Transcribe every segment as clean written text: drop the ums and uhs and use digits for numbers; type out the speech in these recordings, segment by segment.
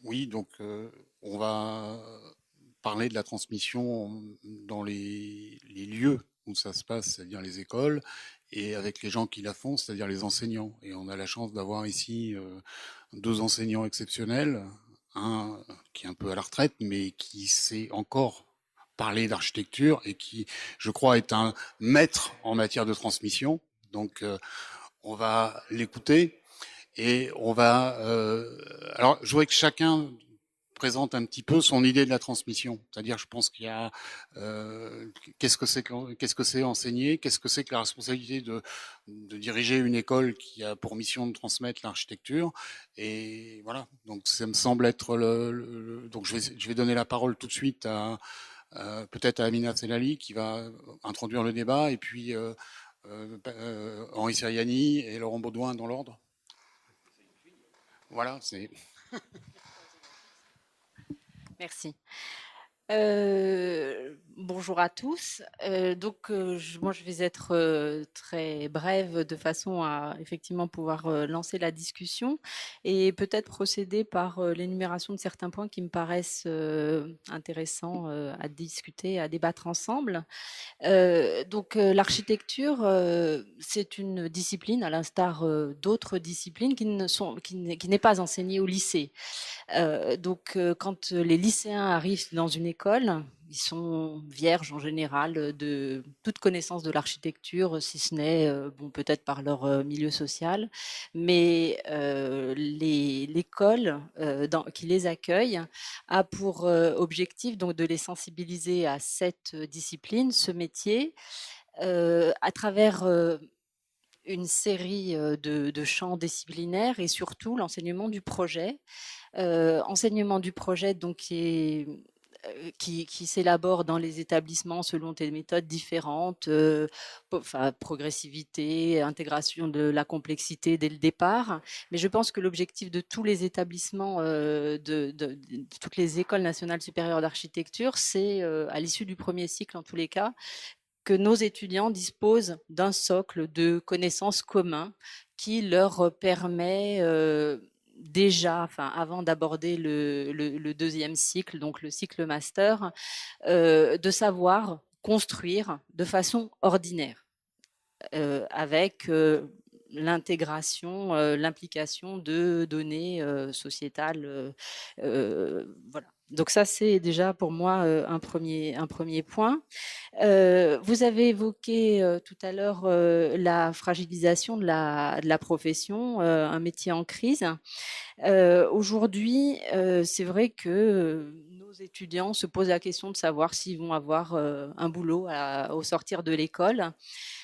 Oui, donc on va parler de la transmission dans les lieux où ça se passe, c'est-à-dire les écoles, et avec les gens qui la font, c'est-à-dire les enseignants. Et on a la chance d'avoir ici deux enseignants exceptionnels, un qui est un peu à la retraite, mais qui sait encore parler d'architecture et qui, je crois, est un maître en matière de transmission. Donc, on va l'écouter. Et on va. Alors, je voudrais que chacun présente un petit peu son idée de la transmission. C'est-à-dire, je pense qu'il y a qu'est-ce que c'est enseigner, qu'est-ce que c'est que la responsabilité de diriger une école qui a pour mission de transmettre l'architecture. Et voilà. Donc, ça me semble être donc, je vais donner la parole tout de suite à peut-être à Amina Selali qui va introduire le débat, et puis Henri Seriani et Laurent Baudouin dans l'ordre. Voilà, c'est. Merci. Bonjour à tous. Moi, je vais être très brève de façon à effectivement pouvoir lancer la discussion et peut-être procéder par l'énumération de certains points qui me paraissent intéressants à discuter, à débattre ensemble. L'architecture, c'est une discipline, à l'instar d'autres disciplines qui n'est pas enseignée au lycée. Quand les lycéens arrivent dans une école, ils sont vierges en général de toute connaissance de l'architecture, si ce n'est bon, peut-être par leur milieu social, mais l'école qui les accueille a pour objectif donc de les sensibiliser à cette discipline, ce métier, à travers une série de champs disciplinaires et surtout l'enseignement du projet. Enseignement du projet donc qui s'élabore dans les établissements selon des méthodes différentes, enfin, progressivité, intégration de la complexité dès le départ. Mais je pense que l'objectif de tous les établissements, de toutes les écoles nationales supérieures d'architecture, c'est à l'issue du premier cycle en tous les cas, que nos étudiants disposent d'un socle de connaissances communs qui leur permet déjà, enfin avant d'aborder le deuxième cycle, donc le cycle master, de savoir construire de façon ordinaire, avec l'intégration, l'implication de données sociétales. Voilà. Donc ça, c'est déjà pour moi un premier point. Vous avez évoqué tout à l'heure la fragilisation de la profession, un métier en crise. Aujourd'hui, c'est vrai que nos étudiants se posent la question de savoir s'ils vont avoir un boulot au sortir de l'école.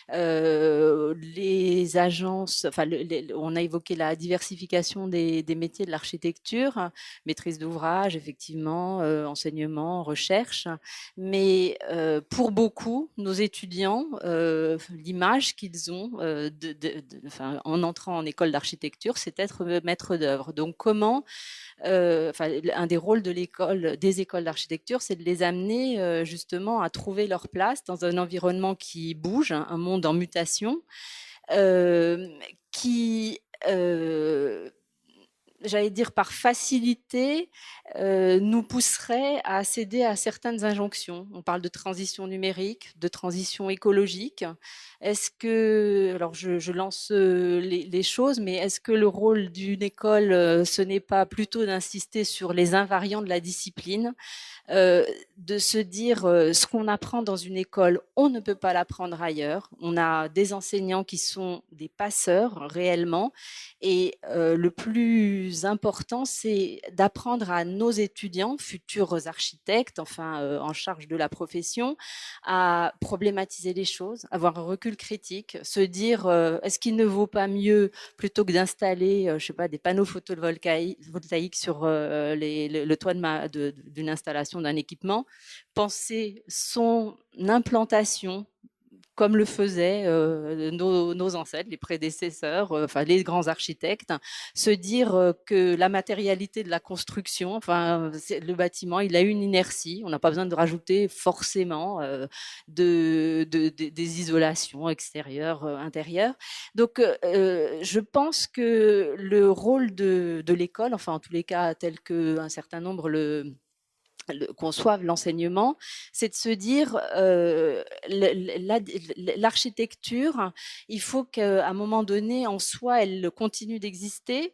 Les agences, enfin, on a évoqué la diversification des métiers de l'architecture, maîtrise d'ouvrage, effectivement, enseignement, recherche. Mais pour beaucoup, nos étudiants, l'image qu'ils ont enfin, en entrant en école d'architecture, c'est être maître d'œuvre. Donc, comment enfin, un des rôles de l'école, des écoles d'architecture, c'est de les amener justement à trouver leur place dans un environnement qui bouge, un monde en mutation, euh, qui, j'allais dire par facilité, nous pousserait à céder à certaines injonctions. On parle de transition numérique, de transition écologique. Est-ce que, alors je lance les choses, mais est-ce que le rôle d'une école, ce n'est pas plutôt d'insister sur les invariants de la discipline, de se dire ce qu'on apprend dans une école, on ne peut pas l'apprendre ailleurs. On a des enseignants qui sont des passeurs réellement. Et le plus important, c'est d'apprendre à nos étudiants, futurs architectes, enfin en charge de la profession, à problématiser les choses, avoir un recul critique, se dire est-ce qu'il ne vaut pas mieux, plutôt que d'installer, je sais pas, des panneaux photovoltaïques sur le toit d'une installation, d'un équipement, penser son implantation comme le faisaient nos ancêtres, les prédécesseurs, enfin les grands architectes, se dire que la matérialité de la construction, enfin le bâtiment, il a une inertie, on n'a pas besoin de rajouter forcément des isolations extérieures, intérieures. Donc je pense que le rôle de l'école, enfin en tous les cas tel qu'un certain nombre conçoivent l'enseignement, c'est de se dire l'architecture, il faut qu'à un moment donné, en soi, elle continue d'exister,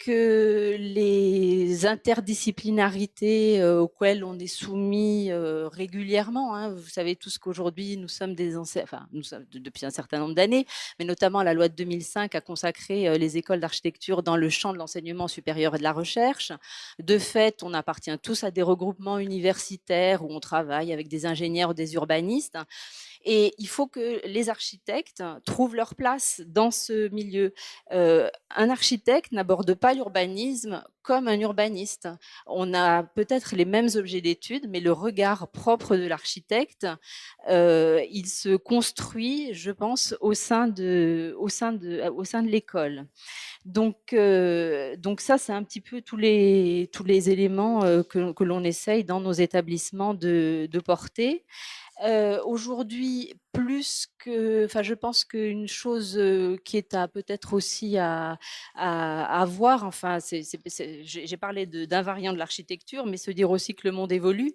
que les interdisciplinarités auxquelles on est soumis régulièrement, hein, vous savez tous qu'aujourd'hui nous sommes enfin nous sommes depuis un certain nombre d'années, mais notamment la loi de 2005 a consacré les écoles d'architecture dans le champ de l'enseignement supérieur et de la recherche. De fait, on appartient tous à des regroupements universitaires où on travaille avec des ingénieurs, des urbanistes. Et il faut que les architectes trouvent leur place dans ce milieu. Un architecte n'aborde pas l'urbanisme comme un urbaniste. On a peut-être les mêmes objets d'étude, mais le regard propre de l'architecte, il se construit, je pense, au sein de l'école. Donc ça, c'est un petit peu tous les éléments que l'on essaye dans nos établissements de porter. Aujourd'hui, plus que, enfin, je pense qu'une chose qui est peut-être aussi à voir, enfin, j'ai parlé d'un variant de l'architecture, mais se dire aussi que le monde évolue.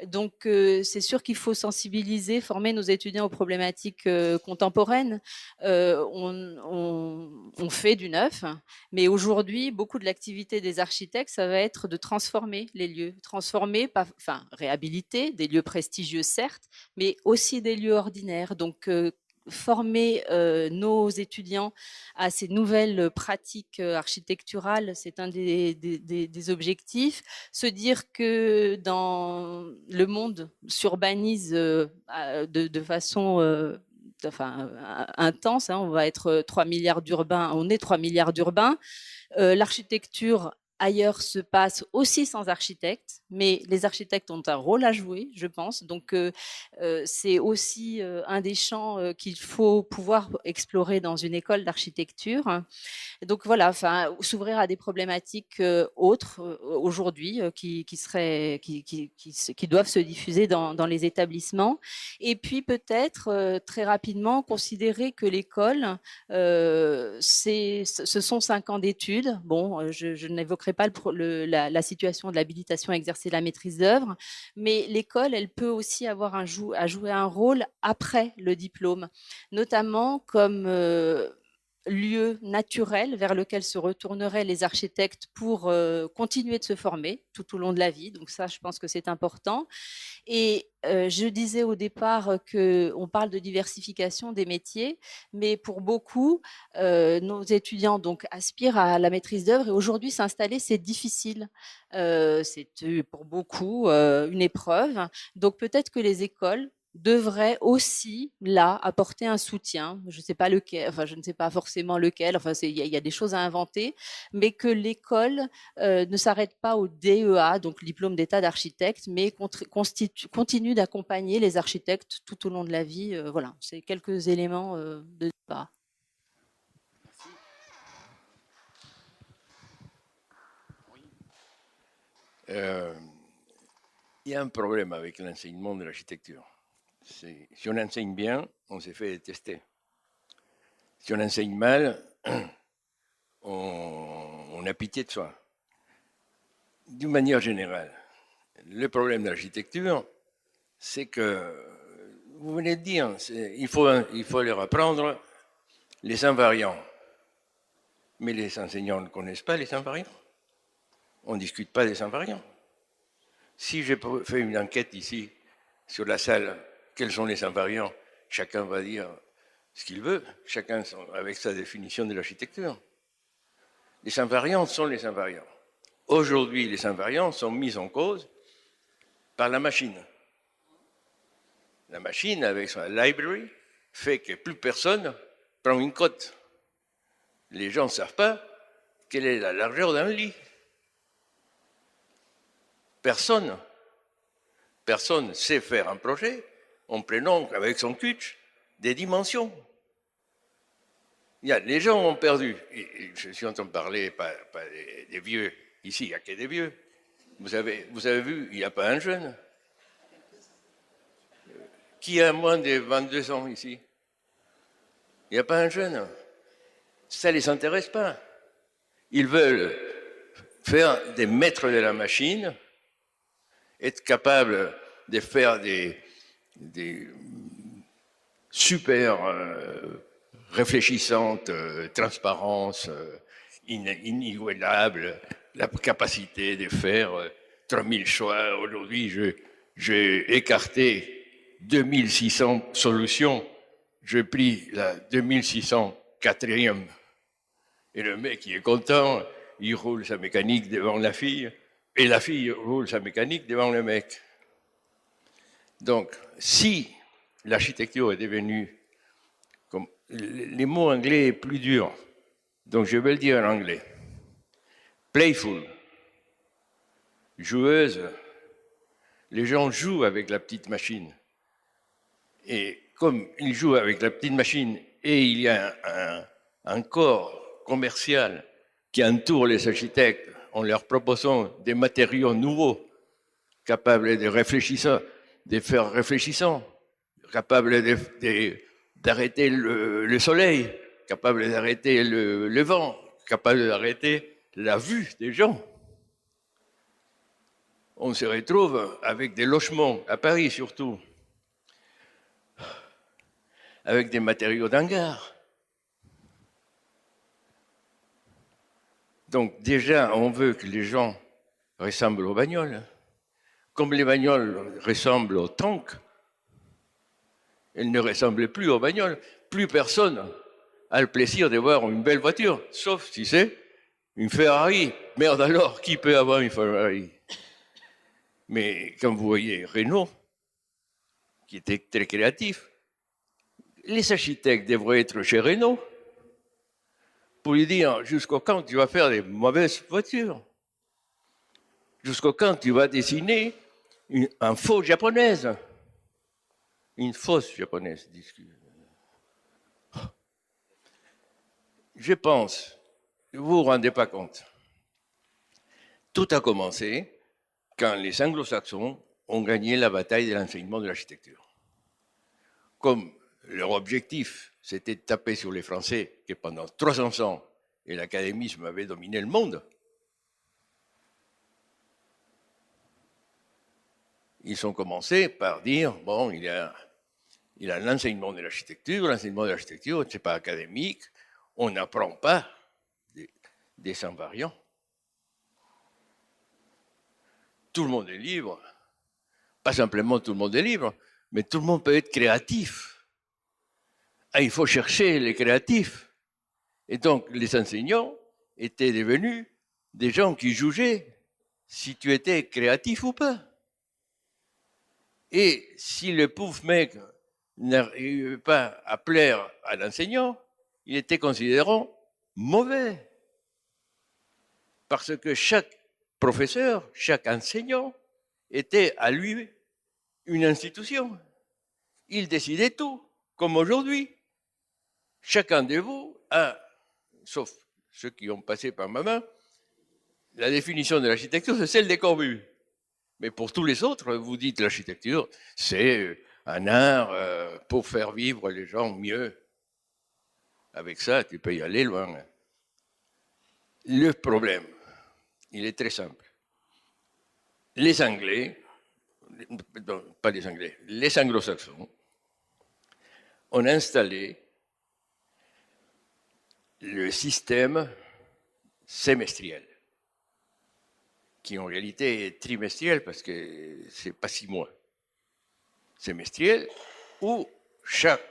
Donc, c'est sûr qu'il faut sensibiliser, former nos étudiants aux problématiques contemporaines. On fait du neuf, mais aujourd'hui, beaucoup de l'activité des architectes, ça va être de transformer les lieux, enfin, réhabiliter des lieux prestigieux, certes, mais aussi des lieux ordinaires. Donc, former nos étudiants à ces nouvelles pratiques architecturales, c'est un des objectifs. Se dire que dans le monde s'urbanise de façon enfin, intense, hein, on va être 3 milliards d'urbains, on est 3 milliards d'urbains. L'architecture ailleurs se passe aussi sans architecte, mais les architectes ont un rôle à jouer, je pense. Donc, c'est aussi un des champs qu'il faut pouvoir explorer dans une école d'architecture. Donc voilà, enfin, s'ouvrir à des problématiques autres aujourd'hui qui doivent se diffuser dans les établissements. Et puis peut-être très rapidement considérer que l'école, ce sont 5 ans d'études. Bon, je n'évoquerai pas la situation de l'habilitation à exercer la maîtrise d'œuvre, mais l'école, elle peut aussi avoir à jouer un rôle après le diplôme, notamment comme lieu naturel vers lequel se retourneraient les architectes pour continuer de se former tout au long de la vie. Donc ça, je pense que c'est important. Et je disais au départ qu'on parle de diversification des métiers, mais pour beaucoup, nos étudiants donc aspirent à la maîtrise d'œuvre et aujourd'hui s'installer, c'est difficile. C'est pour beaucoup une épreuve. Donc peut-être que les écoles devrait aussi là apporter un soutien. Je ne sais pas lequel, enfin je ne sais pas forcément lequel. Enfin il y a des choses à inventer, mais que l'école ne s'arrête pas au DEA, donc le diplôme d'état d'architecte, mais continue d'accompagner les architectes tout au long de la vie. Voilà, c'est quelques éléments de départ. Il y a un problème avec l'enseignement de l'architecture. Si on enseigne bien, on se fait détester. Si on enseigne mal, on a pitié de soi. D'une manière générale, le problème de l'architecture, c'est que, vous venez de dire, il faut leur apprendre les invariants. Mais les enseignants ne connaissent pas les invariants. On ne discute pas des invariants. Si j'ai fait une enquête ici sur la salle, quels sont les invariants, chacun va dire ce qu'il veut, chacun avec sa définition de l'architecture. Les invariants sont les invariants. Aujourd'hui, les invariants sont mis en cause par la machine. La machine, avec son library, fait que plus personne prend une cote. Les gens ne savent pas quelle est la largeur d'un lit. Personne sait faire un projet en prenant avec son cutch des dimensions. Les gens ont perdu. Et je suis en train de parler pas des vieux. Ici, il n'y a que des vieux. Vous avez vu, il n'y a pas un jeune. Qui a moins de 22 ans ici? Il n'y a pas un jeune. Ça ne les intéresse pas. Ils veulent faire des maîtres de la machine, être capables de faire des super réfléchissantes transparences inigualables, la capacité de faire 3000 choix. Aujourd'hui, j'ai écarté 2600 solutions. J'ai pris la 2604e. Et le mec, il est content, il roule sa mécanique devant la fille, et la fille roule sa mécanique devant le mec. Donc, si l'architecture est devenue, comme les mots anglais est plus dur, donc je vais le dire en anglais, playful, joueuse, les gens jouent avec la petite machine. Et comme ils jouent avec la petite machine et il y a un corps commercial qui entoure les architectes en leur proposant des matériaux nouveaux, capables de réfléchir, de faire réfléchissant, capables d'arrêter le soleil, capables d'arrêter le vent, capables d'arrêter la vue des gens. On se retrouve avec des logements, à Paris surtout, avec des matériaux d'hangar. Donc déjà, on veut que les gens ressemblent aux bagnoles. Comme les bagnoles ressemblent aux tanks, elles ne ressemblent plus aux bagnoles. Plus personne a le plaisir de voir une belle voiture, sauf si c'est une Ferrari. Merde alors, qui peut avoir une Ferrari? Mais quand vous voyez Renault, qui était très créatif, les architectes devraient être chez Renault pour lui dire jusqu'au quand tu vas faire des mauvaises voitures, jusqu'au quand tu vas dessiner un faux japonaise, une fausse japonaise, discute. Je pense, vous ne vous rendez pas compte, tout a commencé quand les anglo-saxons ont gagné la bataille de l'enseignement de l'architecture. Comme leur objectif, c'était de taper sur les Français, qui pendant 300 ans, et l'académisme avait dominé le monde, ils ont commencé par dire, bon, il a l'enseignement de l'architecture, ce n'est pas académique, on n'apprend pas des sans variants. Tout le monde est libre, pas simplement tout le monde est libre, mais tout le monde peut être créatif. Ah, il faut chercher les créatifs. Et donc, les enseignants étaient devenus des gens qui jugeaient si tu étais créatif ou pas. Et si le pauvre mec n'arrivait pas à plaire à l'enseignant, il était considéré mauvais. Parce que chaque professeur, chaque enseignant était à lui une institution. Il décidait tout, comme aujourd'hui. Chacun de vous a, sauf ceux qui ont passé par ma main, la définition de l'architecture, c'est celle des Corbusier. Mais pour tous les autres, vous dites l'architecture, c'est un art pour faire vivre les gens mieux. Avec ça, tu peux y aller loin. Le problème, il est très simple. Les Anglais, non, pas les Anglais, les Anglo-Saxons ont installé le système semestriel, qui en réalité est trimestriel parce que c'est pas 6 mois. Semestriel, où chaque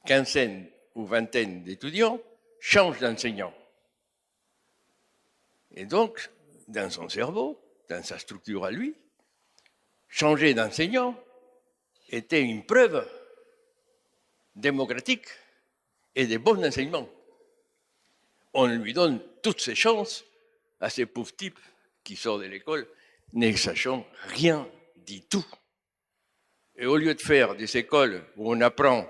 quinzaine ou vingtaine d'étudiants changent d'enseignant. Et donc, dans son cerveau, dans sa structure à lui, changer d'enseignant était une preuve démocratique et de bon enseignement. On lui donne toutes ses chances à ces pauvres types qui sortent de l'école, ne sachant rien du tout. Et au lieu de faire des écoles où on apprend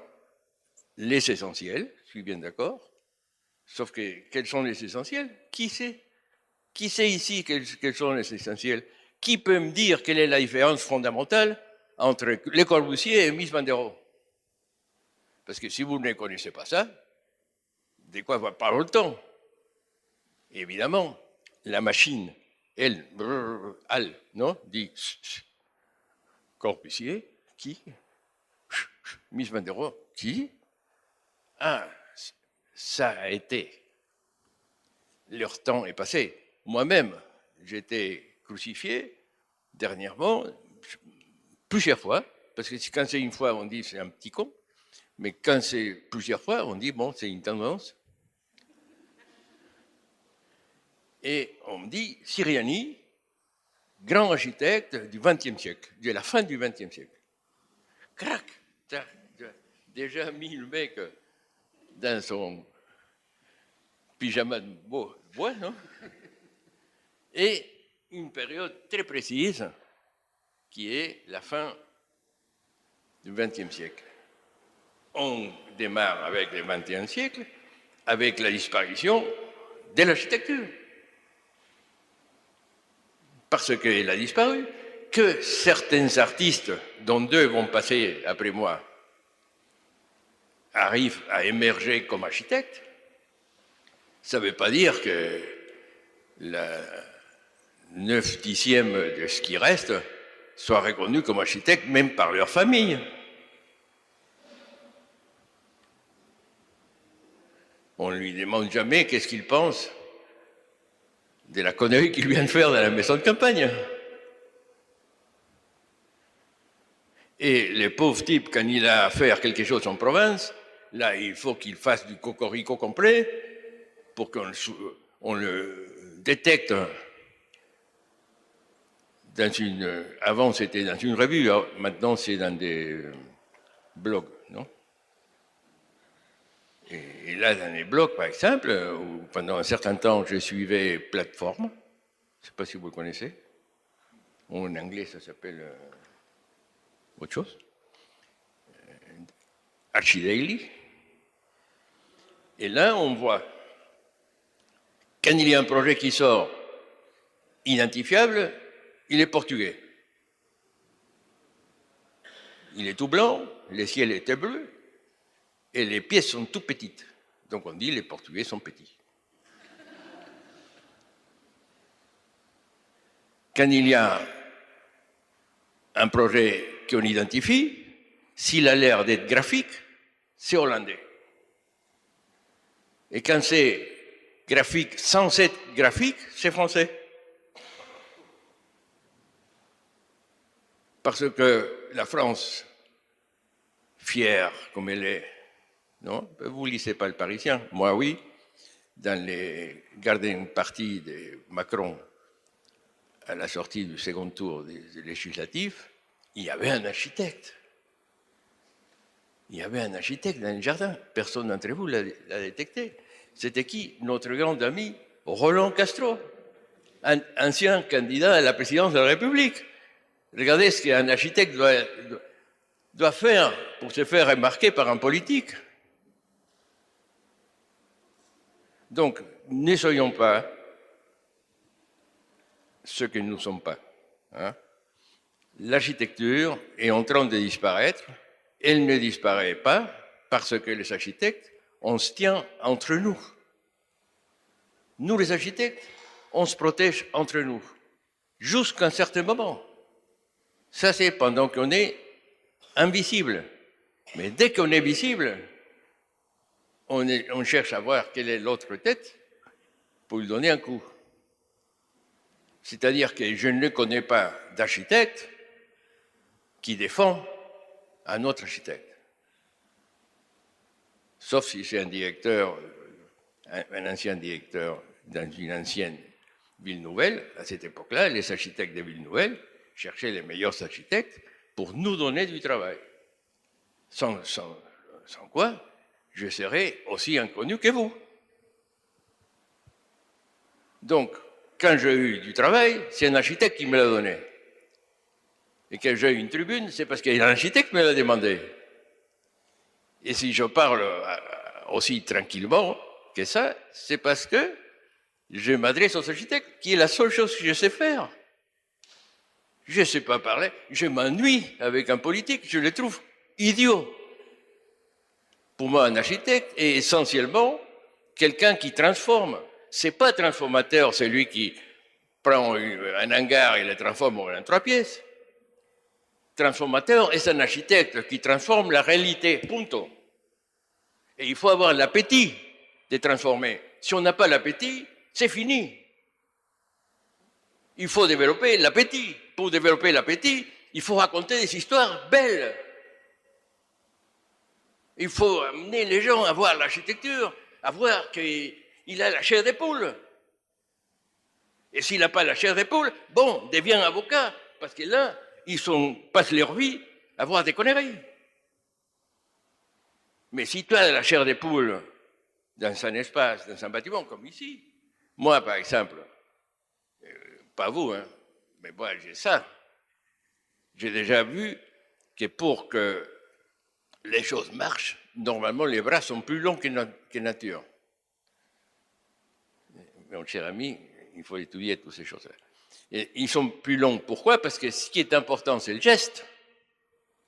les essentiels, je suis bien d'accord. Sauf que, quels sont les essentiels? Qui sait? Qui sait ici quels sont les essentiels? Qui peut me dire quelle est la différence fondamentale entre Le Corbusier et Mies van der Rohe? Parce que si vous ne connaissez pas ça, de quoi parle-t-on? Évidemment, la machine, elle, non, dit Corbusier, qui? Mies van der Rohe, qui? Ah, ça a été. Leur temps est passé. Moi-même, j'ai été crucifié dernièrement, plusieurs fois, parce que quand c'est une fois, on dit c'est un petit con, mais quand c'est plusieurs fois, on dit bon, c'est une tendance. Et on me dit Siriani, grand architecte du XXe siècle, de la fin du XXe siècle. Crac, t'as déjà mis le mec dans son pyjama de bois, non? Et une période très précise qui est la fin du XXe siècle. On démarre avec le XXe siècle, avec la disparition de l'architecture. Parce qu'elle a disparu, que certains artistes, dont 2 vont passer après moi, arrivent à émerger comme architectes, ça ne veut pas dire que la 9/10 de ce qui reste soit reconnu comme architecte, même par leur famille. On ne lui demande jamais qu'est-ce qu'il pense de la connerie qu'il vient de faire dans la maison de campagne. Et le pauvre type, quand il a à faire quelque chose en province, là, il faut qu'il fasse du cocorico complet pour qu'on le détecte. Avant, c'était dans une revue, maintenant, c'est dans des blogs, non? Et là, dans les blogs, par exemple, où pendant un certain temps, je suivais Plateforme, je ne sais pas si vous le connaissez, en anglais, ça s'appelle autre chose, Archidaily. Et là, on voit, quand il y a un projet qui sort identifiable, il est portugais. Il est tout blanc, le ciel était bleu, et les pièces sont tout petites. Donc on dit les Portugais sont petits. Quand il y a un projet qu'on identifie, s'il a l'air d'être graphique, c'est hollandais. Et quand c'est graphique sans être graphique, c'est français. Parce que la France, fière comme elle est, non? Vous ne lisez pas le Parisien, moi oui. Dans les garden parties de Macron, à la sortie du second tour des législatifs, il y avait un architecte. Il y avait un architecte dans le jardin. Personne d'entre vous l'a détecté. C'était qui? Notre grand ami Roland Castro, un ancien candidat à la présidence de la République. Regardez ce qu'un architecte doit faire pour se faire remarquer par un politique. Donc, ne soyons pas ce que nous ne sommes pas. Hein? L'architecture est en train de disparaître. Elle ne disparaît pas parce que les architectes, on se tient entre nous. Nous, les architectes, on se protège entre nous, jusqu'à un certain moment. Ça, c'est pendant qu'on est invisible. Mais dès qu'on est visible, on cherche à voir quelle est l'autre tête pour lui donner un coup. C'est-à-dire que je ne connais pas d'architecte qui défend un autre architecte. Sauf si c'est un directeur, un ancien directeur dans une ancienne ville nouvelle. À cette époque-là, les architectes des villes nouvelles cherchaient les meilleurs architectes pour nous donner du travail. Sans quoi, je serais aussi inconnu que vous. Donc, quand j'ai eu du travail, c'est un architecte qui me l'a donné. Et quand j'ai eu une tribune, c'est parce qu'il y a un architecte qui me l'a demandé. Et si je parle aussi tranquillement que ça, c'est parce que je m'adresse aux architectes, qui est la seule chose que je sais faire. Je ne sais pas parler, je m'ennuie avec un politique, je le trouve idiot. Pour moi, un architecte est essentiellement quelqu'un qui transforme. C'est pas transformateur, celui qui prend un hangar et le transforme en 3 pièces. Transformateur est un architecte qui transforme la réalité, punto. Et il faut avoir l'appétit de transformer. Si on n'a pas l'appétit, c'est fini. Il faut développer l'appétit. Pour développer l'appétit, il faut raconter des histoires belles. Il faut amener les gens à voir l'architecture, à voir qu'il a la chair des poules. Et s'il n'a pas la chair des poules, bon, devient avocat, parce que là, ils passent leur vie à voir des conneries. Mais si tu as la chair des poules dans un espace, dans un bâtiment comme ici, moi par exemple, pas vous, hein, mais moi j'ai ça. J'ai déjà vu que pour que les choses marchent, normalement les bras sont plus longs que nature. Mon cher ami, il faut étudier toutes ces choses-là. Et ils sont plus longs. Pourquoi? Parce que ce qui est important, c'est le geste,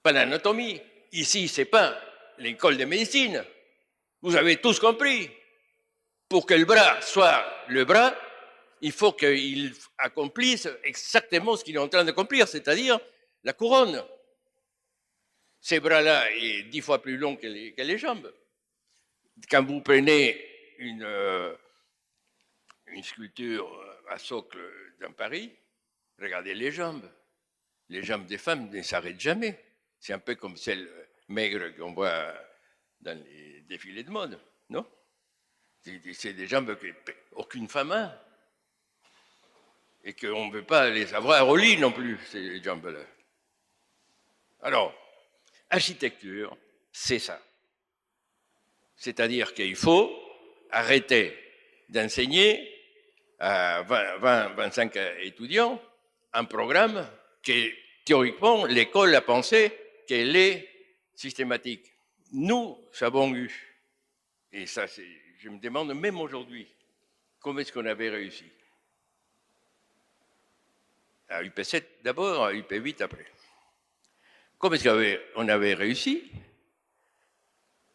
pas l'anatomie. Ici, c'est pas l'école de médecine. Vous avez tous compris. Pour que le bras soit le bras, il faut qu'il accomplisse exactement ce qu'il est en train d'accomplir, c'est-à-dire la couronne. Ces bras-là sont 10 fois plus longs que les jambes. Quand vous prenez une sculpture à socle dans Paris, regardez les jambes. Les jambes des femmes ne s'arrêtent jamais. C'est un peu comme celles maigres qu'on voit dans les défilés de mode, non? C'est des jambes qu'aucune femme a. Et qu'on ne veut pas les avoir au lit non plus, ces jambes-là. Alors, architecture, c'est ça. C'est-à-dire qu'il faut arrêter d'enseigner à 20-25 étudiants un programme que, théoriquement, l'école a pensé qu'elle est systématique. Nous avons eu, et ça, je me demande même aujourd'hui, comment est-ce qu'on avait réussi? À UP7 d'abord, à UP8 après. Comment est-ce qu'on avait réussi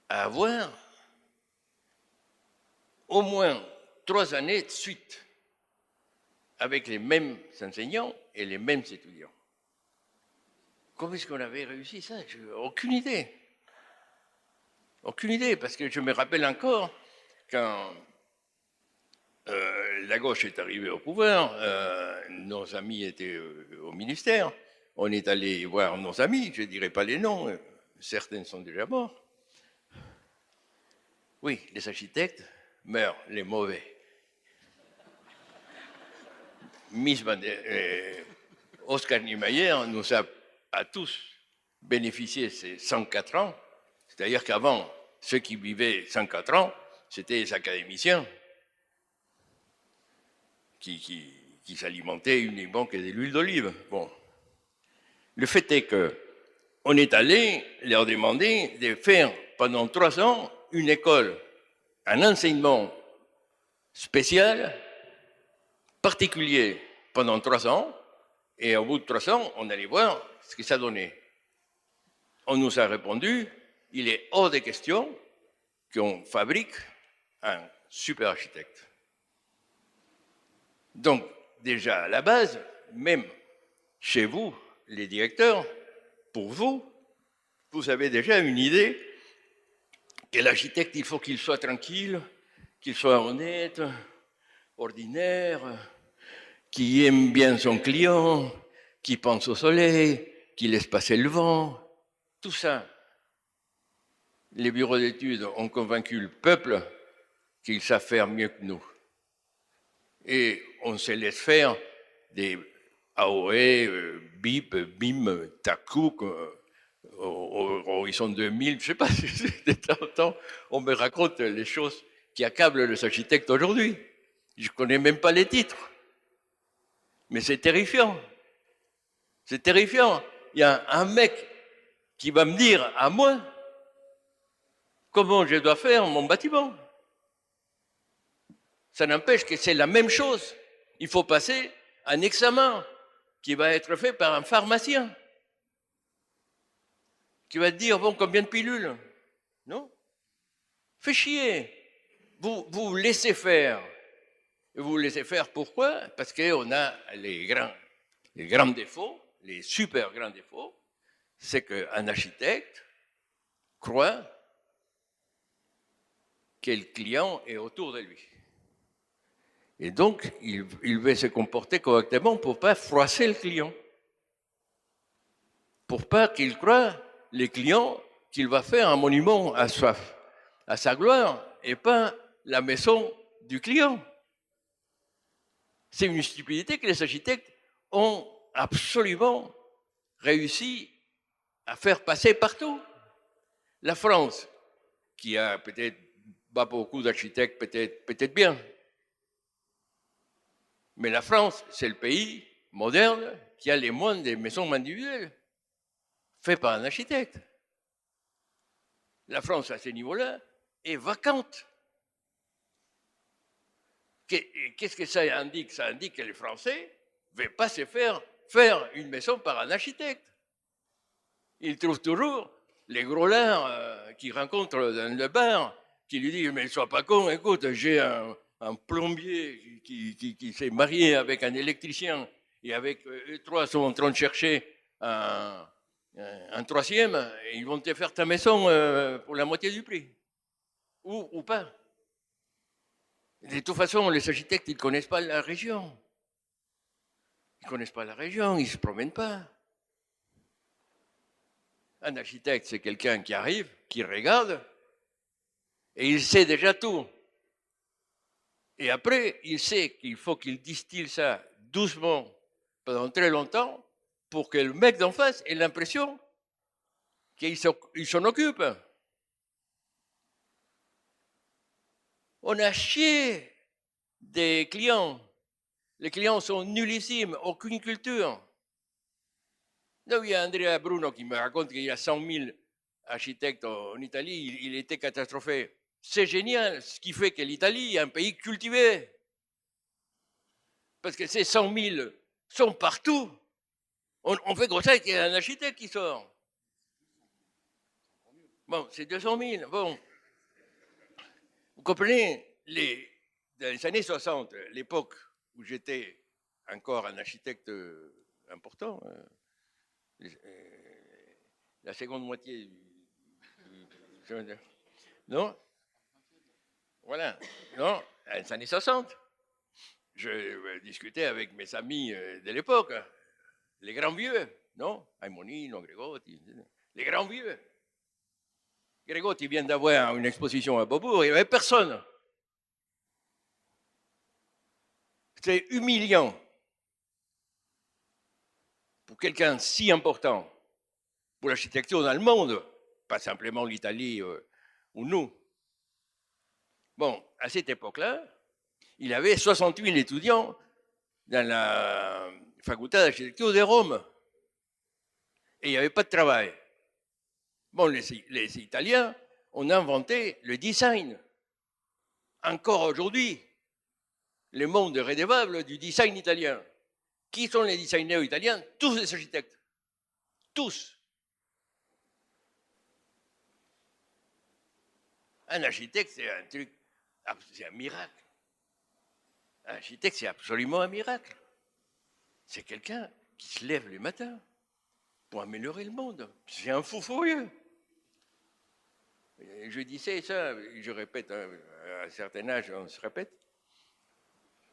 à avoir au moins 3 années de suite avec les mêmes enseignants et les mêmes étudiants? Comment est-ce qu'on avait réussi ça? Je n'ai aucune idée. Aucune idée, parce que je me rappelle encore quand la gauche est arrivée au pouvoir, nos amis étaient au ministère, on est allé voir nos amis, je ne dirai pas les noms, certains sont déjà morts. Oui, les architectes meurent, les mauvais. Oscar Niemeyer nous a tous bénéficié ces 104 ans, c'est-à-dire qu'avant, ceux qui vivaient 104 ans, c'était les académiciens qui s'alimentaient uniquement que de l'huile d'olive. Bon. Le fait est qu'on est allé leur demander de faire pendant 3 ans une école, un enseignement spécial, particulier, pendant 3 ans, et au bout de 3 ans, on allait voir ce que ça donnait. On nous a répondu, il est hors de question qu'on fabrique un super architecte. Donc, déjà à la base, même chez vous, les directeurs, pour vous, vous avez déjà une idée que l'architecte, il faut qu'il soit tranquille, qu'il soit honnête, ordinaire, qui aime bien son client, qui pense au soleil, qui laisse passer le vent, tout ça. Les bureaux d'études ont convaincu le peuple qu'ils savent faire mieux que nous. Et on se laisse faire des AOE, BIP, BIM, TACOUC, au horizon 2000, je ne sais pas, de temps en temps, on me raconte les choses qui accablent les architectes aujourd'hui. Je ne connais même pas les titres. Mais c'est terrifiant. C'est terrifiant. Il y a un mec qui va me dire à moi comment je dois faire mon bâtiment. Ça n'empêche que c'est la même chose. Il faut passer un examen qui va être fait par un pharmacien, qui va te dire, bon, combien de pilules? Non? Fait chier. Vous laissez faire. Et vous laissez faire pourquoi? Parce qu'on a les grands défauts, les super grands défauts, c'est qu'un architecte croit que le client est autour de lui. Et donc, il veut se comporter correctement pour ne pas froisser le client. Pour pas qu'il croie, les clients, qu'il va faire un monument à sa gloire et pas la maison du client. C'est une stupidité que les architectes ont absolument réussi à faire passer partout. La France, qui a peut-être pas beaucoup d'architectes, peut-être bien, mais la France, c'est le pays moderne qui a les moins des maisons individuelles, faites par un architecte. La France, à ce niveau-là, est vacante. Qu'est-ce que ça indique? Ça indique que les Français ne veulent pas se faire une maison par un architecte. Ils trouvent toujours les gros lards qu'ils rencontrent dans le bar, qui lui disent, mais sois pas con, écoute, j'ai un plombier qui s'est marié avec un électricien et avec eux trois sont en train de chercher un troisième, et ils vont te faire ta maison pour la moitié du prix. Ou pas. De toute façon, les architectes, ils ne connaissent pas la région. Ils ne connaissent pas la région, ils ne se promènent pas. Un architecte, c'est quelqu'un qui arrive, qui regarde, et il sait déjà tout. Et après, il sait qu'il faut qu'il distille ça doucement pendant très longtemps pour que le mec d'en face ait l'impression qu'il s'en occupe. On a chié des clients. Les clients sont nullissimes, aucune culture. Là, il y a Andrea Bruno qui me raconte qu'il y a 100 000 architectes en Italie, il était catastrophé. C'est génial, ce qui fait que l'Italie est un pays cultivé. Parce que ces 100 000 sont partout. On fait comme ça qu'il y a un architecte qui sort. Bon, c'est 200 000. Bon. Vous comprenez, dans les années 60, l'époque où j'étais encore un architecte important, la seconde moitié non, voilà, non, dans les années 60, je discutais avec mes amis de l'époque, les grands vieux, non, Aimonino, Gregotti, les grands vieux. Gregotti vient d'avoir une exposition à Beaubourg, il n'y avait personne. C'était humiliant pour quelqu'un si important pour l'architecture dans le monde, pas simplement l'Italie ou nous. Bon, à cette époque-là, il avait 68 étudiants dans la faculté d'architecture de Rome. Et il n'y avait pas de travail. Bon, les Italiens ont inventé le design. Encore aujourd'hui, le monde est redevable du design italien. Qui sont les designers italiens? Tous les architectes. Tous. Un architecte, c'est un truc, c'est un miracle. Un architecte, c'est absolument un miracle. C'est quelqu'un qui se lève le matin pour améliorer le monde. C'est un fou furieux. Je disais ça, je répète, à un certain âge, on se répète,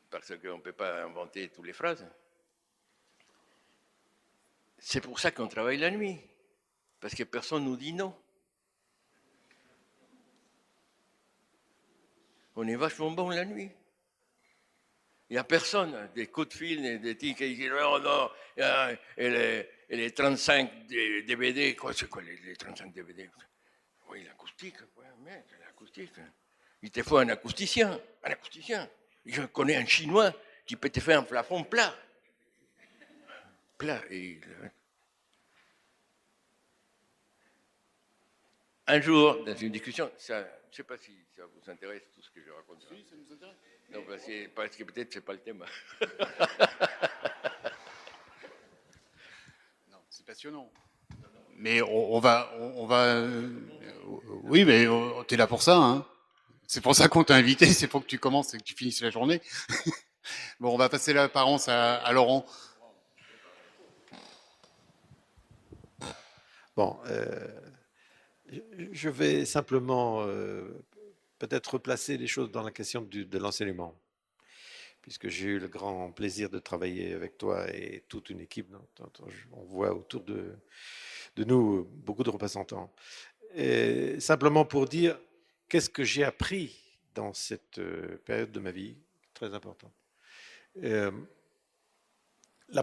parce qu'on ne peut pas inventer toutes les phrases. C'est pour ça qu'on travaille la nuit, parce que personne ne nous dit non. On est vachement bon la nuit. Il n'y a personne, des coups de fil, des tics qui disent oh non, et les 35 DVD, quoi, c'est quoi les 35 DVD? Oui, l'acoustique, ouais, mec, l'acoustique. Il te faut un acousticien. Je connais un Chinois qui peut te faire un plafond plat. Plat. un jour, dans une discussion, ça, je ne sais pas si ça vous intéresse tout ce que je raconte. Oui, ça nous intéresse. Non, parce que peut-être ce n'est pas le thème. Non, c'est passionnant. Mais oui, mais t'es là pour ça, hein. C'est pour ça qu'on t'a invité, c'est pour que tu commences et que tu finisses la journée. Bon, on va passer la parole à Laurent. Bon, je vais simplement peut-être replacer les choses dans la question de l'enseignement, puisque j'ai eu le grand plaisir de travailler avec toi et toute une équipe. On voit autour de nous beaucoup de représentants. Et simplement pour dire qu'est-ce que j'ai appris dans cette période de ma vie, très importante. La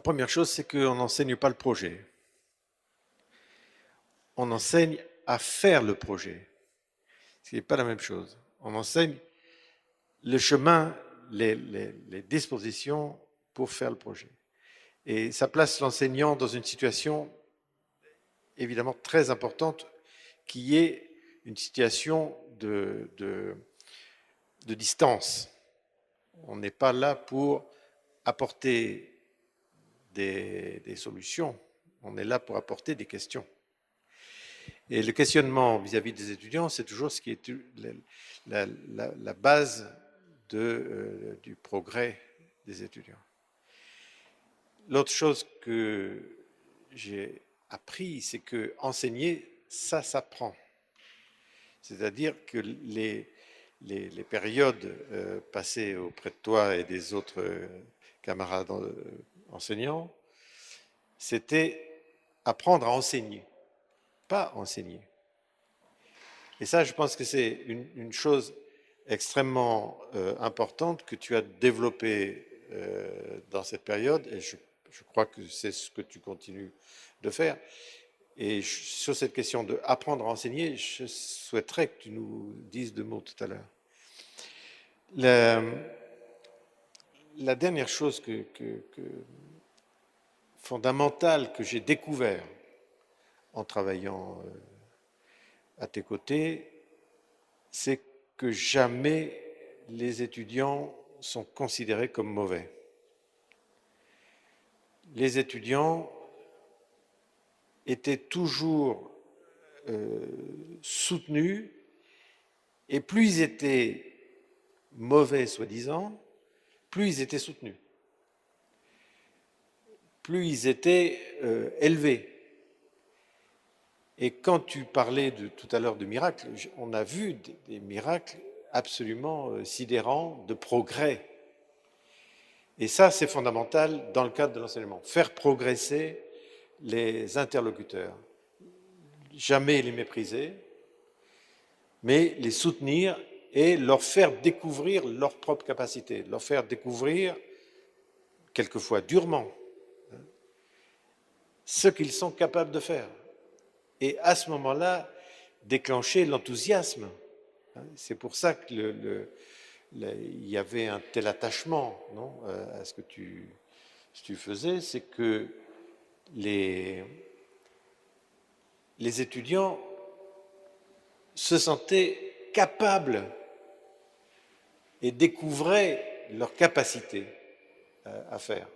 première chose, c'est qu'on n'enseigne pas le projet. On enseigne à faire le projet. Ce n'est pas la même chose. On enseigne le chemin, les dispositions pour faire le projet. Et ça place l'enseignant dans une situation évidemment très importante qui est une situation de distance. On n'est pas là pour apporter des solutions, on est là pour apporter des questions. Et le questionnement vis-à-vis des étudiants, c'est toujours ce qui est la base du progrès des étudiants. L'autre chose que j'ai appris, c'est que enseigner, ça s'apprend. C'est-à-dire que les périodes passées auprès de toi et des autres camarades enseignants, c'était apprendre à enseigner, pas enseigner. Et ça, je pense que c'est une chose extrêmement importante que tu as développée dans cette période, et je crois que c'est ce que tu continues de faire. Et sur cette question de apprendre à enseigner, je souhaiterais que tu nous dises deux mots tout à l'heure. La dernière chose fondamentale que j'ai découvert en travaillant à tes côtés, c'est que jamais les étudiants sont considérés comme mauvais. Les étudiants étaient toujours soutenus, et plus ils étaient mauvais, soi-disant, plus ils étaient soutenus, plus ils étaient élevés. Et quand tu parlais tout à l'heure de miracles, on a vu des miracles absolument sidérants de progrès. Et ça, c'est fondamental dans le cadre de l'enseignement. Faire progresser les interlocuteurs. Jamais les mépriser, mais les soutenir et leur faire découvrir leurs propres capacités, leur faire découvrir, quelquefois durement, ce qu'ils sont capables de faire. Et à ce moment-là, déclencher l'enthousiasme. C'est pour ça que il y avait un tel attachement, non, à ce que tu faisais, c'est que les étudiants se sentaient capables et découvraient leur capacité à faire.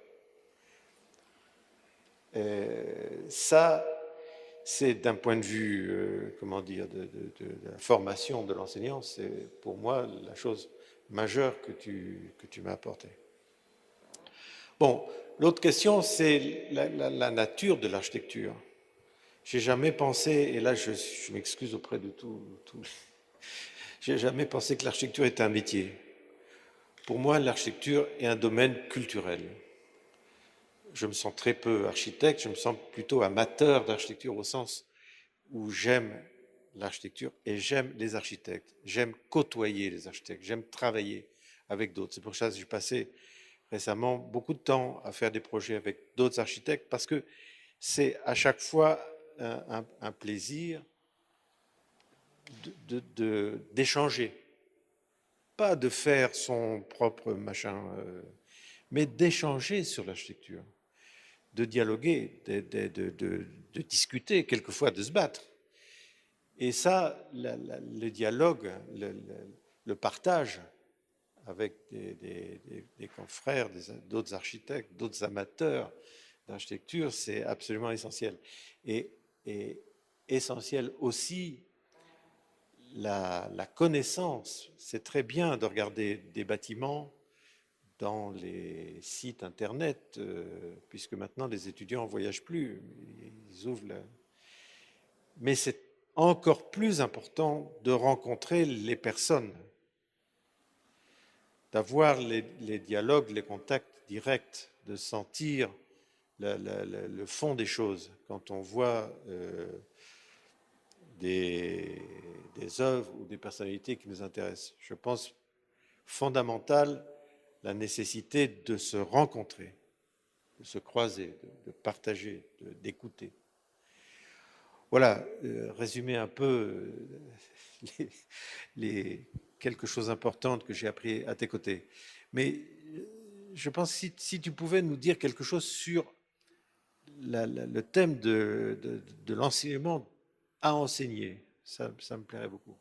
Ça, c'est d'un point de vue, comment dire, de la formation de l'enseignant, c'est pour moi la chose majeure que tu m'as apportée. Bon, l'autre question, c'est la nature de l'architecture. J'ai jamais pensé, et là je m'excuse auprès de tout, j'ai jamais pensé que l'architecture était un métier. Pour moi, l'architecture est un domaine culturel. Je me sens très peu architecte, je me sens plutôt amateur d'architecture au sens où j'aime l'architecture et j'aime les architectes. J'aime côtoyer les architectes, j'aime travailler avec d'autres. C'est pour ça que j'ai passé récemment beaucoup de temps à faire des projets avec d'autres architectes parce que c'est à chaque fois un plaisir d'échanger. Pas de faire son propre machin, mais d'échanger sur l'architecture, de dialoguer, de discuter, quelquefois de se battre. Et ça, le dialogue, le partage avec des confrères, d'autres architectes, d'autres amateurs d'architecture, c'est absolument essentiel. Et essentiel aussi la connaissance. C'est très bien de regarder des bâtiments dans les sites internet, puisque maintenant les étudiants ne voyagent plus, ils ouvrent Mais c'est encore plus important de rencontrer les personnes, d'avoir les dialogues, les contacts directs, de sentir le fond des choses. Quand on voit des œuvres ou des personnalités qui nous intéressent, je pense fondamental la nécessité de se rencontrer, de se croiser, de partager, d'écouter. Voilà, résumer un peu les quelque chose d'important que j'ai appris à tes côtés. Mais je pense si tu pouvais nous dire quelque chose sur le thème de l'enseignement à enseigner, ça me plairait beaucoup.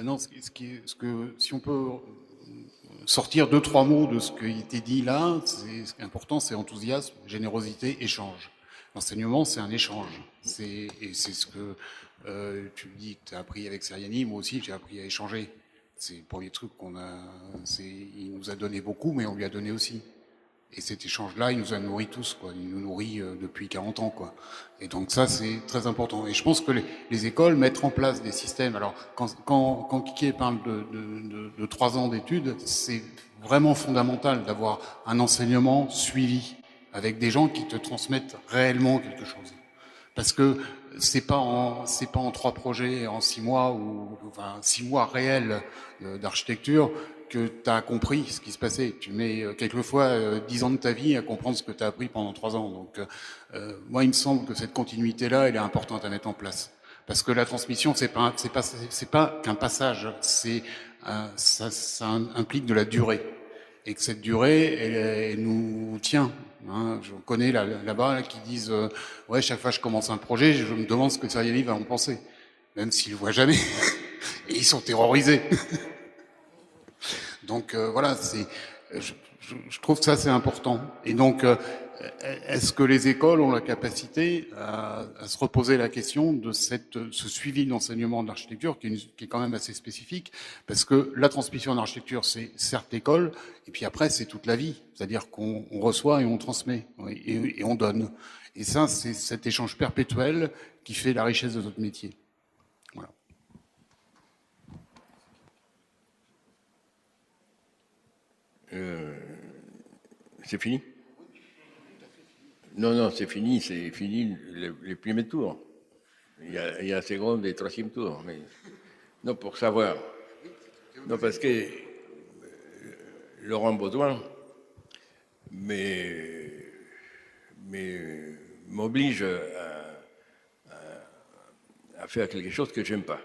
Non, si on peut sortir 2-3 mots de ce qui a été dit là, ce qui est important, c'est enthousiasme, générosité, échange. L'enseignement, c'est un échange. Et c'est ce que tu dis que tu as appris avec Seriani, moi aussi j'ai appris à échanger. C'est le premier truc qu'on a. Il nous a donné beaucoup, mais on lui a donné aussi. Et cet échange-là, il nous a nourris tous, quoi. Il nous nourrit depuis 40 ans, quoi. Et donc ça, c'est très important. Et je pense que les écoles mettent en place des systèmes. Alors, quand Kike parle de 3 ans d'études, c'est vraiment fondamental d'avoir un enseignement suivi avec des gens qui te transmettent réellement quelque chose. Parce que c'est pas en 3 projets en 6 mois ou enfin 6 mois réels d'architecture que tu as compris ce qui se passait. Tu mets quelquefois 10 ans de ta vie à comprendre ce que tu as appris pendant 3 ans. Donc moi il me semble que cette continuité-là, elle est importante à mettre en place. Parce que la transmission, c'est pas qu'un passage, ça implique de la durée. Et que cette durée, elle nous tient. Hein. Je connais là-bas qui disent ouais, chaque fois que je commence un projet, je me demande ce que Seriani va en penser. Même s'ils le voient jamais. Et ils sont terrorisés. Donc voilà, je trouve que ça c'est important. Et donc, est-ce que les écoles ont la capacité à se reposer la question de ce suivi d'enseignement de l'architecture qui est quand même assez spécifique, parce que la transmission d'architecture, c'est certes l'école, et puis après c'est toute la vie, c'est-à-dire qu'on reçoit et on transmet, et on donne. Et ça, c'est cet échange perpétuel qui fait la richesse de notre métier. Voilà. C'est fini? Non, c'est fini les premiers tours. Il y a un second et troisième tour. Mais... Non, pour savoir. Non, parce que Laurent Baudouin m'oblige à faire quelque chose que j'aime pas.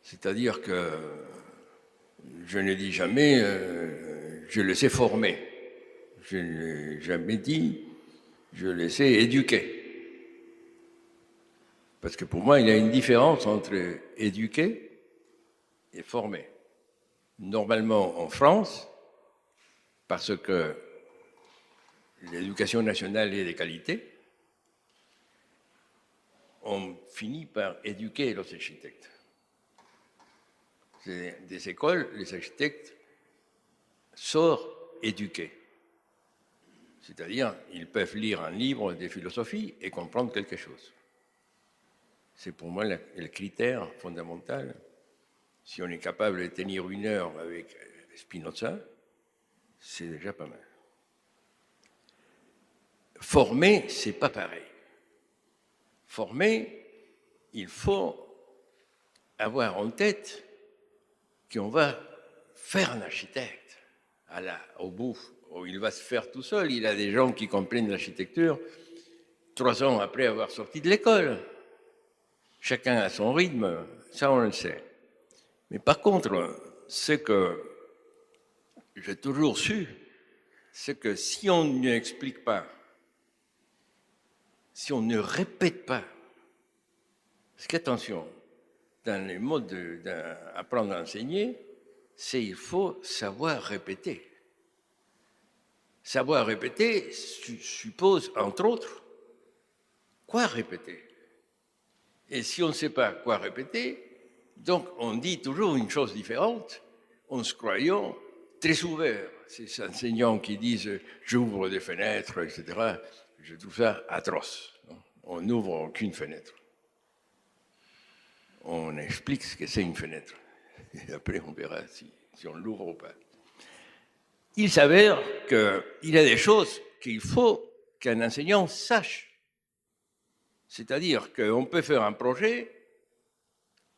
C'est-à-dire que je ne dis jamais je le sais former. Je n'ai jamais dit je le sais éduquer. Parce que pour moi, il y a une différence entre éduquer et former. Normalement, en France, parce que l'éducation nationale est de qualité, on finit par éduquer les architectes. C'est des écoles, les architectes sortent éduqués. C'est-à-dire, ils peuvent lire un livre de philosophie et comprendre quelque chose. C'est pour moi le critère fondamental. Si on est capable de tenir 1 heure avec Spinoza, c'est déjà pas mal. Former, c'est pas pareil. Former, il faut avoir en tête qu'on va faire un architecte. Au bout, où il va se faire tout seul. Il a des gens qui comprennent l'architecture 3 ans après avoir sorti de l'école. Chacun a son rythme, ça on le sait. Mais par contre, ce que j'ai toujours su, c'est que si on n'explique pas, si on ne répète pas, parce qu'attention, dans les modes d'apprendre à enseigner, c'est il faut savoir répéter. Savoir répéter suppose, entre autres, quoi répéter. Et si on ne sait pas quoi répéter, donc on dit toujours une chose différente, en se croyant très ouvert. Ces enseignants qui disent « j'ouvre des fenêtres », etc., je trouve ça atroce. On n'ouvre aucune fenêtre. On explique ce que c'est une fenêtre. Et après, on verra si on l'ouvre ou pas. Il s'avère qu'il y a des choses qu'il faut qu'un enseignant sache. C'est-à-dire qu'on peut faire un projet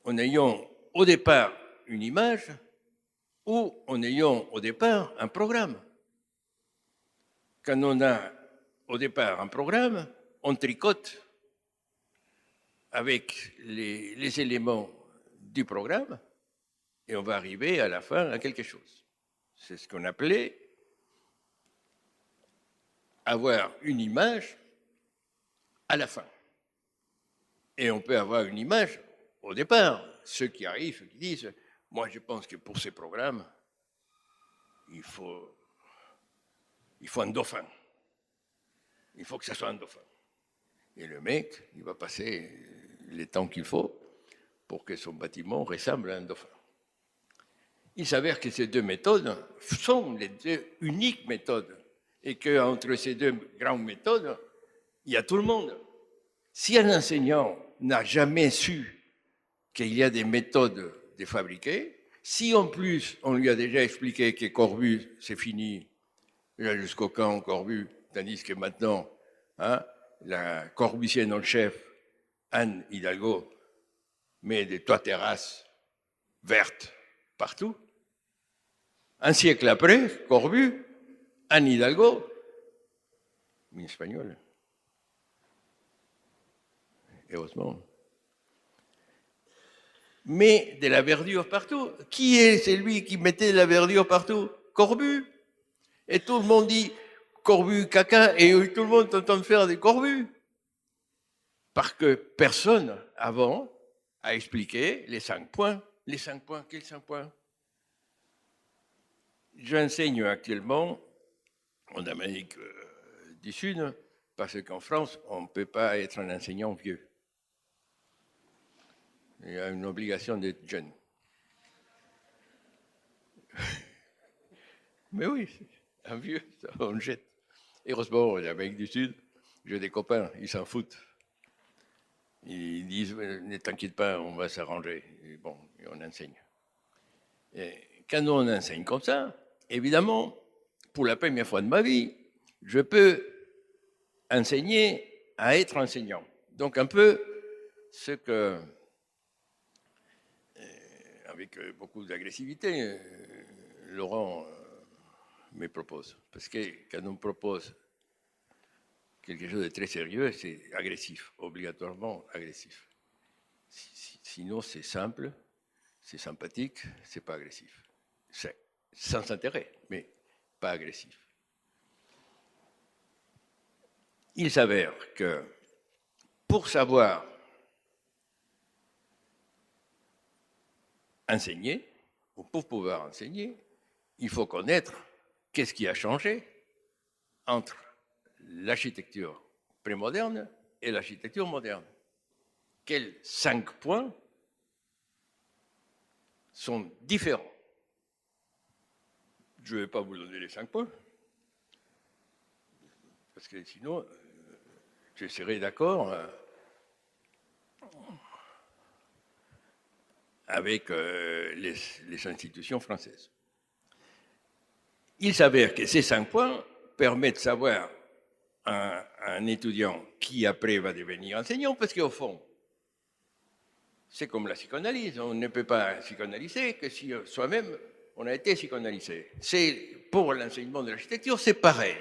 en ayant au départ une image ou en ayant au départ un programme. Quand on a au départ un programme, on tricote avec les éléments du programme et on va arriver à la fin à quelque chose. C'est ce qu'on appelait avoir une image à la fin. Et on peut avoir une image au départ. Ceux qui arrivent, ceux qui disent « moi je pense que pour ces programmes, il faut un dauphin. Il faut que ça soit un dauphin. » Et le mec, il va passer les temps qu'il faut pour que son bâtiment ressemble à un dauphin. Il s'avère que ces deux méthodes sont les deux uniques méthodes et qu'entre ces deux grandes méthodes, il y a tout le monde. Si un enseignant n'a jamais su qu'il y a des méthodes de fabriquer, si en plus on lui a déjà expliqué que Corbu, c'est fini, jusqu'au camp Corbu, tandis que maintenant, la corbusienne en chef, Anne Hidalgo, met des toits terrasses vertes partout. Un siècle après, Corbu, Anne Hidalgo, une espagnole, heureusement, met de la verdure partout. Qui est celui qui mettait de la verdure partout? Corbu. Et tout le monde dit Corbu, caca, et tout le monde est en train de faire des corbus. Parce que personne, avant, a expliqué les 5 points. Les 5 points, quels 5 points? J'enseigne actuellement en Amérique du Sud, parce qu'en France, on ne peut pas être un enseignant vieux. Il y a une obligation d'être jeune. Mais oui, un vieux, on le jette. Heureusement, en Amérique du Sud, j'ai des copains, ils s'en foutent. Ils disent, ne t'inquiète pas, on va s'arranger. Et bon, et on enseigne. Et quand on enseigne comme ça, évidemment, pour la première fois de ma vie, je peux enseigner à être enseignant. Donc un peu ce que, avec beaucoup d'agressivité, Laurent me propose. Parce que quand on propose quelque chose de très sérieux, c'est agressif, obligatoirement agressif. Sinon, c'est simple, c'est sympathique, c'est pas agressif. C'est sans intérêt, mais pas agressif. Il s'avère que pour savoir enseigner, ou pour pouvoir enseigner, il faut connaître qu'est-ce qui a changé entre l'architecture prémoderne et l'architecture moderne. Quels 5 points sont différents? Je ne vais pas vous donner les 5 points, parce que sinon, je serai d'accord avec les institutions françaises. Il s'avère que ces 5 points permettent de savoir un étudiant qui après va devenir enseignant, parce qu'au fond, c'est comme la psychanalyse, on ne peut pas psychanalyser que si soi-même on a été psychanalysé. C'est pour l'enseignement de l'architecture, c'est pareil.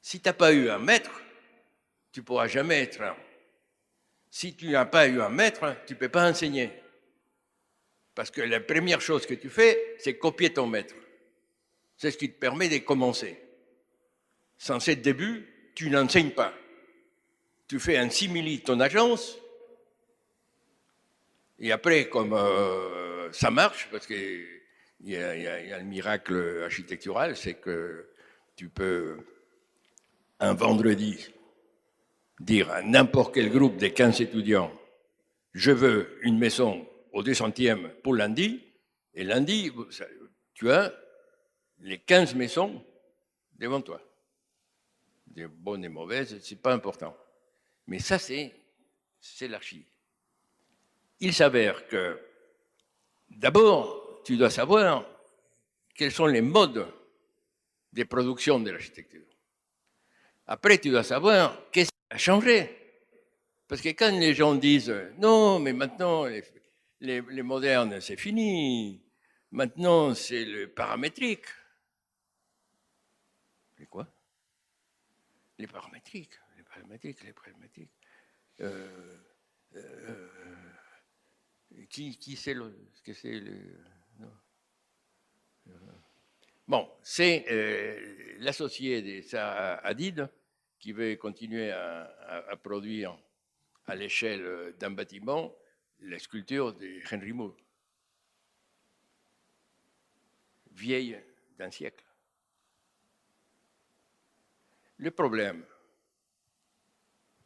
Si tu n'as pas eu un maître, tu ne pourras jamais être un. Si tu n'as pas eu un maître, tu ne peux pas enseigner. Parce que la première chose que tu fais, c'est copier ton maître. C'est ce qui te permet de commencer. Sans ce début, tu n'enseignes pas. Tu fais un simili de ton agence, et après, comme ça marche, parce qu'il y a le miracle architectural, c'est que tu peux, un vendredi, dire à n'importe quel groupe des 15 étudiants, je veux une maison au 200e pour lundi, et lundi, tu as les 15 maisons devant toi. Des bonnes et mauvaises, c'est pas important. Mais ça, c'est l'archi. Il s'avère que, d'abord, tu dois savoir quels sont les modes de production de l'architecture. Après, tu dois savoir qu'est-ce qui a changé. Parce que quand les gens disent « Non, mais maintenant, les modernes, c'est fini. Maintenant, c'est le paramétrique. » Les quoi? Les paramétriques. Qui sait ce que c'est non. Bon, c'est l'associé de Zaha Hadid qui veut continuer à produire à l'échelle d'un bâtiment la sculpture de Henry Moore, vieille d'un siècle. Le problème,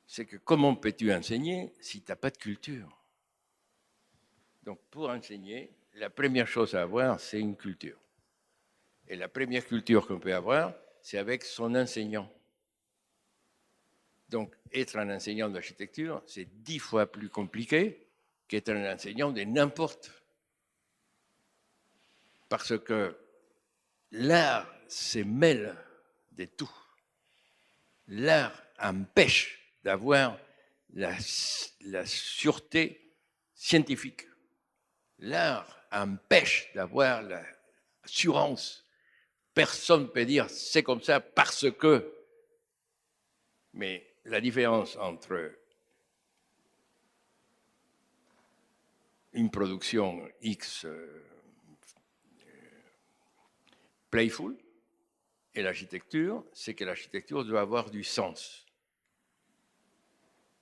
c'est que comment peux-tu enseigner si tu n'as pas de culture? Donc, pour enseigner, la première chose à avoir, c'est une culture. Et la première culture qu'on peut avoir, c'est avec son enseignant. Donc, être un enseignant d'architecture, c'est 10 fois plus compliqué qu'être un enseignant de n'importe. Parce que l'art se mêle de tout. L'art empêche d'avoir la sûreté scientifique. L'art empêche d'avoir l'assurance. Personne ne peut dire c'est comme ça parce que. Mais la différence entre une production X playful et l'architecture, c'est que l'architecture doit avoir du sens.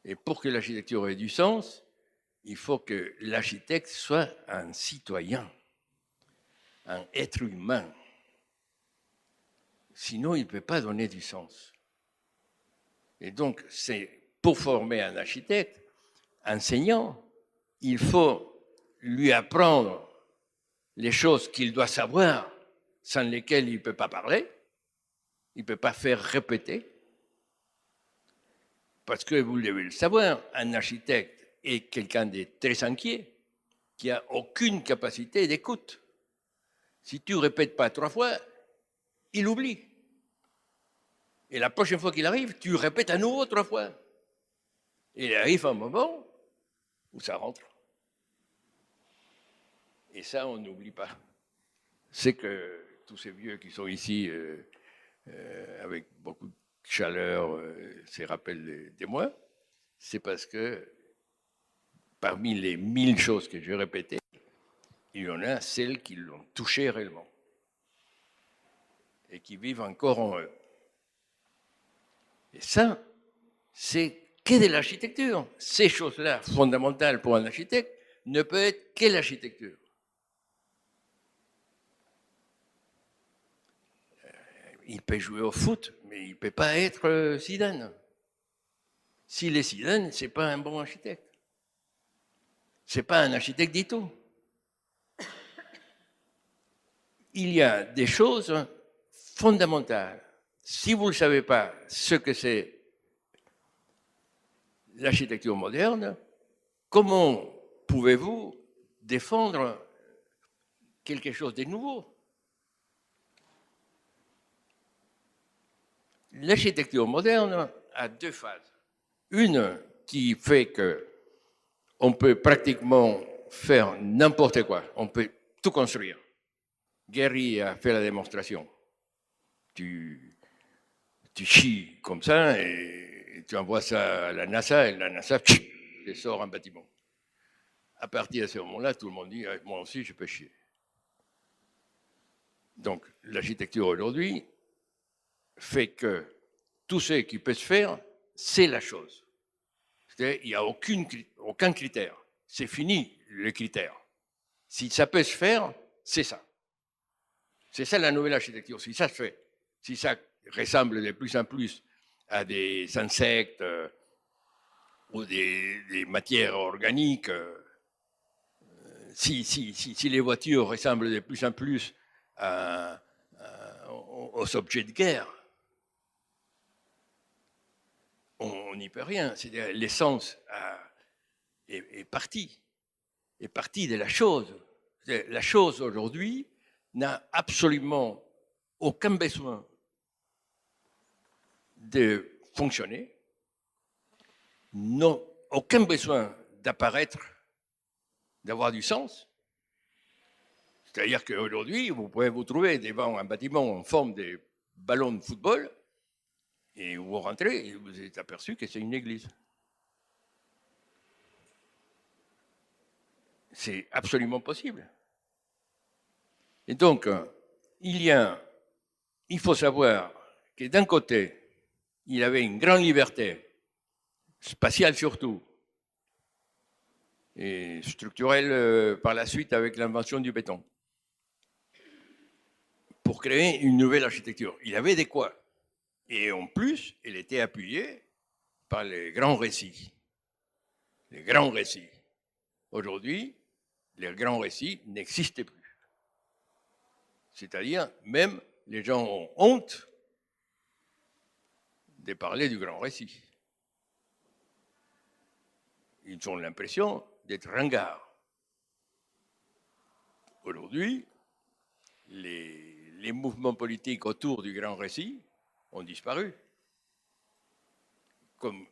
Et pour que l'architecture ait du sens, il faut que l'architecte soit un citoyen, un être humain. Sinon, il ne peut pas donner du sens. Et donc, c'est pour former un architecte, enseignant, il faut lui apprendre les choses qu'il doit savoir, sans lesquelles il ne peut pas parler, il ne peut pas faire répéter. Parce que vous devez le savoir, un architecte est quelqu'un de très inquiet, qui n'a aucune capacité d'écoute. Si tu ne répètes pas 3 fois, il oublie. Et la prochaine fois qu'il arrive, tu répètes à nouveau 3 fois. Et il arrive un moment où ça rentre. Et ça, on n'oublie pas. C'est que tous ces vieux qui sont ici, avec beaucoup de chaleur, se rappellent de moi, c'est parce que parmi les 1000 choses que j'ai répétées, il y en a celles qui l'ont touché réellement et qui vivent encore en eux. Et ça, c'est que de l'architecture. Ces choses-là, fondamentales pour un architecte, ne peuvent être que l'architecture. Il peut jouer au foot, mais il ne peut pas être Zidane. S'il est Zidane, ce n'est pas un bon architecte. Ce n'est pas un architecte du tout. Il y a des choses fondamentales. Si vous ne savez pas ce que c'est l'architecture moderne, comment pouvez-vous défendre quelque chose de nouveau? L'architecture moderne a 2 phases. Une qui fait qu'on peut pratiquement faire n'importe quoi, on peut tout construire. Gehry a fait la démonstration. Tu chies comme ça et tu envoies ça à la NASA et la NASA te sort un bâtiment. À partir de ce moment-là, tout le monde dit « moi aussi, je peux chier ». Donc, l'architecture aujourd'hui fait que tout ce qui peut se faire, c'est la chose. Il n'y a aucun critère. C'est fini le critère. Si ça peut se faire, c'est ça. C'est ça la nouvelle architecture. Si ça se fait, si ça ressemble de plus en plus à des insectes ou des matières organiques, si les voitures ressemblent de plus en plus aux objets de guerre, on n'y peut rien. C'est-à-dire l'essence est partie de la chose. La chose aujourd'hui n'a absolument aucun besoin de fonctionner, aucun besoin d'apparaître, d'avoir du sens. C'est-à-dire qu'aujourd'hui, vous pouvez vous trouver devant un bâtiment en forme de ballon de football et vous rentrez et vous êtes aperçu que c'est une église. C'est absolument possible. Et donc, il faut savoir que d'un côté, il avait une grande liberté, spatiale surtout, et structurelle par la suite avec l'invention du béton, pour créer une nouvelle architecture. Il avait de quoi. Et en plus, il était appuyé par les grands récits. Les grands récits. Aujourd'hui, les grands récits n'existent plus. C'est-à-dire, même les gens ont honte de parler du grand récit. Ils ont l'impression d'être ringards. Aujourd'hui, les mouvements politiques autour du grand récit ont disparu. Comme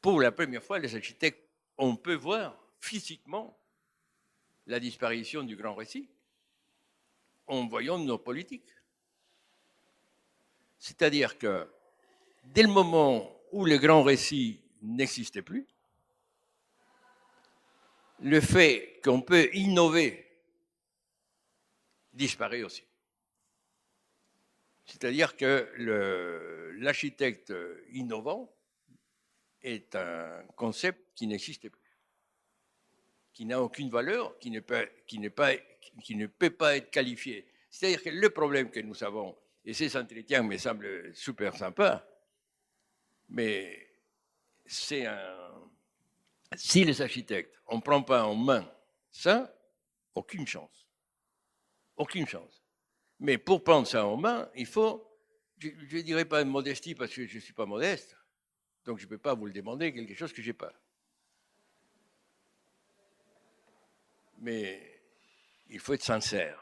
pour la première fois, les architectes, on peut voir physiquement la disparition du grand récit en voyant nos politiques. C'est-à-dire que dès le moment où le grand récit n'existait plus, le fait qu'on peut innover disparaît aussi. C'est-à-dire que l'architecte innovant est un concept qui n'existe plus, qui n'a aucune valeur, qui ne peut pas être qualifié. C'est-à-dire que le problème que nous avons, et ces entretiens me semblent super sympas, mais c'est si les architectes, on ne prend pas en main ça, aucune chance. Aucune chance. Mais pour prendre ça en main, il faut, je ne dirais pas de modestie parce que je ne suis pas modeste, donc je ne peux pas vous le demander, quelque chose que je n'ai pas. Mais il faut être sincère.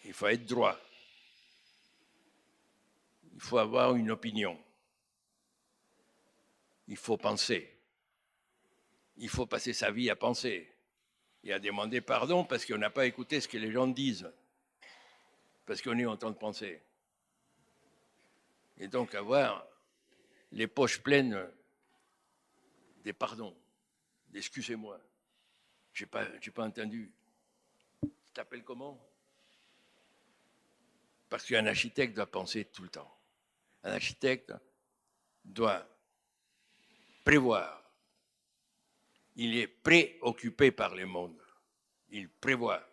Il faut être droit. Il faut avoir une opinion. Il faut penser. Il faut passer sa vie à penser et à demander pardon parce qu'on n'a pas écouté ce que les gens disent, parce qu'on est en train de penser. Et donc avoir les poches pleines des pardons, d'excusez-moi, j'ai pas entendu. Tu t'appelles comment? Parce qu'un architecte doit penser tout le temps. Un architecte doit prévoir. Il est préoccupé par le monde. Il prévoit.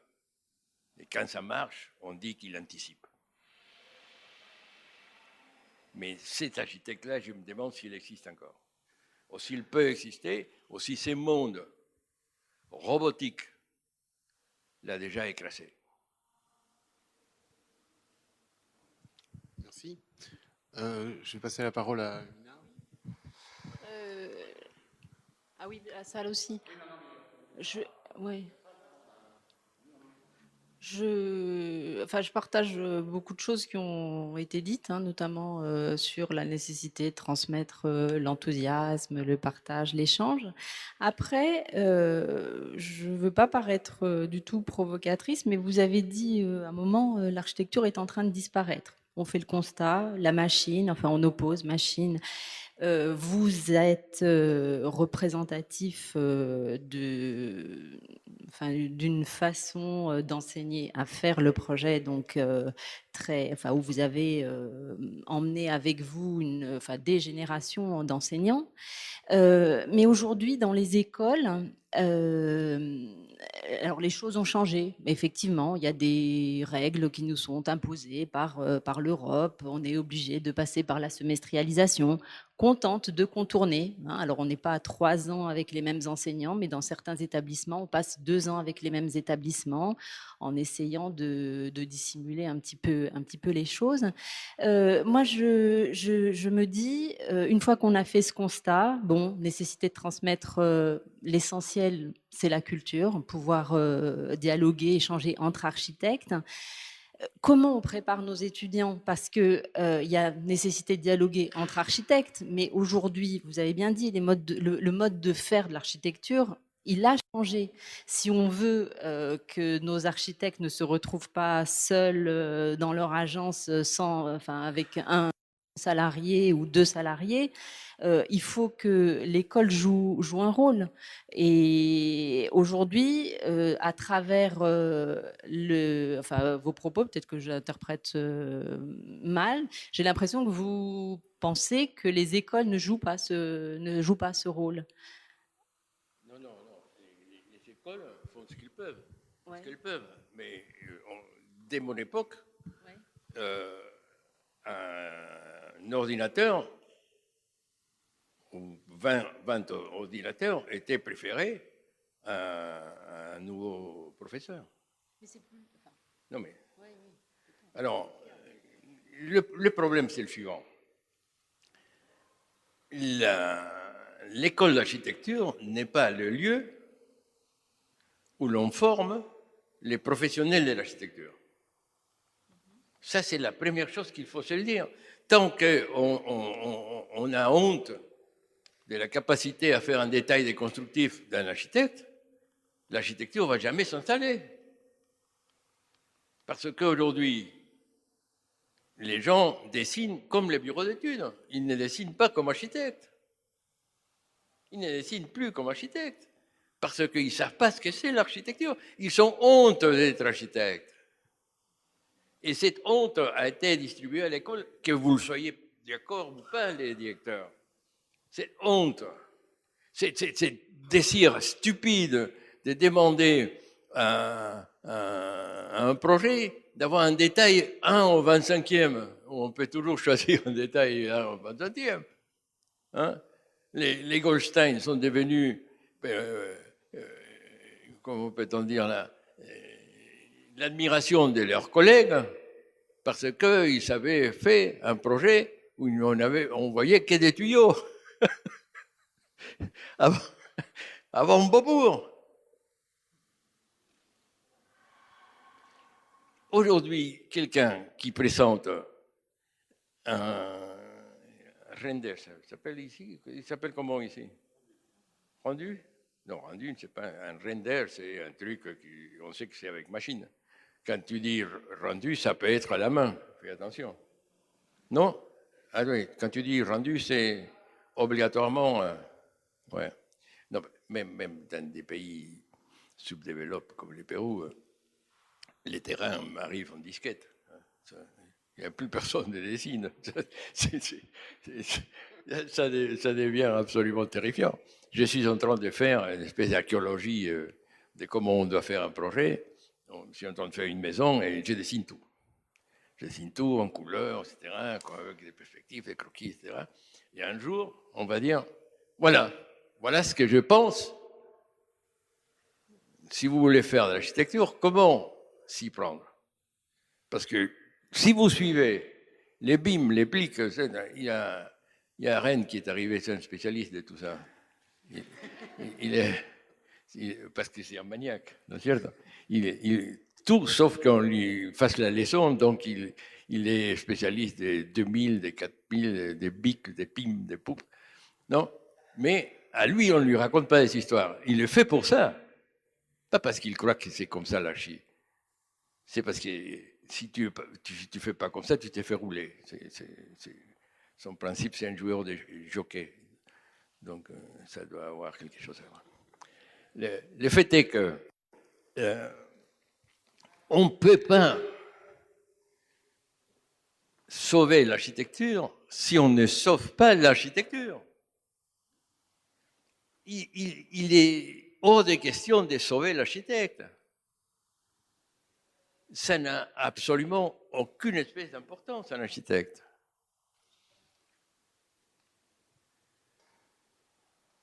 Et quand ça marche, on dit qu'il anticipe. Mais cet architecte-là, je me demande s'il existe encore. Ou s'il peut exister, ou si ce monde robotique l'a déjà écrasé. Merci. Je vais passer la parole à Lina. Ah oui, la salle aussi. Je partage beaucoup de choses qui ont été dites, hein, notamment sur la nécessité de transmettre l'enthousiasme, le partage, l'échange. Après, je ne veux pas paraître du tout provocatrice, mais vous avez dit à un moment, l'architecture est en train de disparaître. On fait le constat, la machine, enfin on oppose machine. Vous êtes représentatif d'une façon d'enseigner à faire le projet, donc où vous avez emmené avec vous des générations d'enseignants. Mais aujourd'hui, dans les écoles, alors les choses ont changé. Effectivement, il y a des règles qui nous sont imposées par l'Europe. On est obligé de passer par la semestrialisation, qu'on tente de contourner. Alors, on n'est pas à 3 ans avec les mêmes enseignants, mais dans certains établissements, on passe 2 ans avec les mêmes établissements en essayant de dissimuler un petit peu les choses. Moi, je me dis, une fois qu'on a fait ce constat, nécessité de transmettre l'essentiel, c'est la culture, pouvoir dialoguer, échanger entre architectes. Comment on prépare nos étudiants? Parce qu'il y a nécessité de dialoguer entre architectes, mais aujourd'hui, vous avez bien dit, le mode de faire de l'architecture, il a changé. Si on veut que nos architectes ne se retrouvent pas seuls dans leur agence avec un salarié ou 2 salariés, il faut que l'école joue un rôle. Et aujourd'hui, à travers vos propos, peut-être que j'interprète mal, j'ai l'impression que vous pensez que les écoles ne jouent pas ce rôle. Non, non, non. Les écoles font ce qu'ils peuvent. Ouais. Ce qu'elles peuvent. Mais dès mon époque, Ouais. Un ordinateur ou 20 ordinateurs étaient préférés à un nouveau professeur. Mais c'est plus... Non mais... Ouais, oui. Alors, le problème, c'est le suivant. L'école d'architecture n'est pas le lieu où l'on forme les professionnels de l'architecture. Ça, c'est la première chose qu'il faut se le dire. Tant qu'on a honte de la capacité à faire un détail déconstructif d'un architecte, l'architecture ne va jamais s'installer. Parce qu'aujourd'hui, les gens dessinent comme les bureaux d'études. Ils ne dessinent pas comme architectes. Ils ne dessinent plus comme architectes. Parce qu'ils ne savent pas ce que c'est l'architecture. Ils ont honte d'être architectes. Et cette honte a été distribuée à l'école, que vous le soyez d'accord ou pas, les directeurs. Cette honte, ce désir stupide de demander à un projet d'avoir un détail 1 au 25e. On peut toujours choisir un détail 1 au 25e. Hein? Les Goldstein sont devenus, comment peut-on dire là, l'admiration de leurs collègues parce qu'ils avaient fait un projet où on voyait que des tuyaux avant Beaubourg. Aujourd'hui, quelqu'un qui présente un render, ça s'appelle ici, il s'appelle comment ici? Rendu? Non, rendu, c'est pas un render, c'est un truc on sait que c'est avec machine. Quand tu dis rendu, ça peut être à la main. Fais attention. Non? Ah oui, quand tu dis rendu, c'est obligatoirement... ouais. Non, même dans des pays subdéveloppés comme le Pérou, les terrains arrivent en disquette. Il n'y a plus personne ne dessine. Ça devient absolument terrifiant. Je suis en train de faire une espèce d'archéologie de comment on doit faire un projet. Je suis en train de faire une maison et je dessine tout. Je dessine tout en couleur, etc., avec des perspectives, des croquis, etc. Et un jour, on va dire, voilà ce que je pense. Si vous voulez faire de l'architecture, comment s'y prendre? Parce que si vous suivez les BIM, les pliques, il y a Rennes qui est arrivé, c'est un spécialiste de tout ça. Parce que c'est un maniaque, non c'est certo? Tout sauf qu'on lui fasse la leçon, donc il est spécialiste des 2000, des 4000, des BIC, des PIM, des POUP. Non, mais à lui, on ne lui raconte pas des histoires. Il le fait pour ça. Pas parce qu'il croit que c'est comme ça l'archi. C'est parce que si tu fais pas comme ça, tu t'es fait rouler. Son principe, c'est un joueur de jockey. Donc, ça doit avoir quelque chose à voir. Le fait est que on ne peut pas sauver l'architecture si on ne sauve pas l'architecture. Il est hors de question de sauver l'architecte. Ça n'a absolument aucune espèce d'importance, un architecte.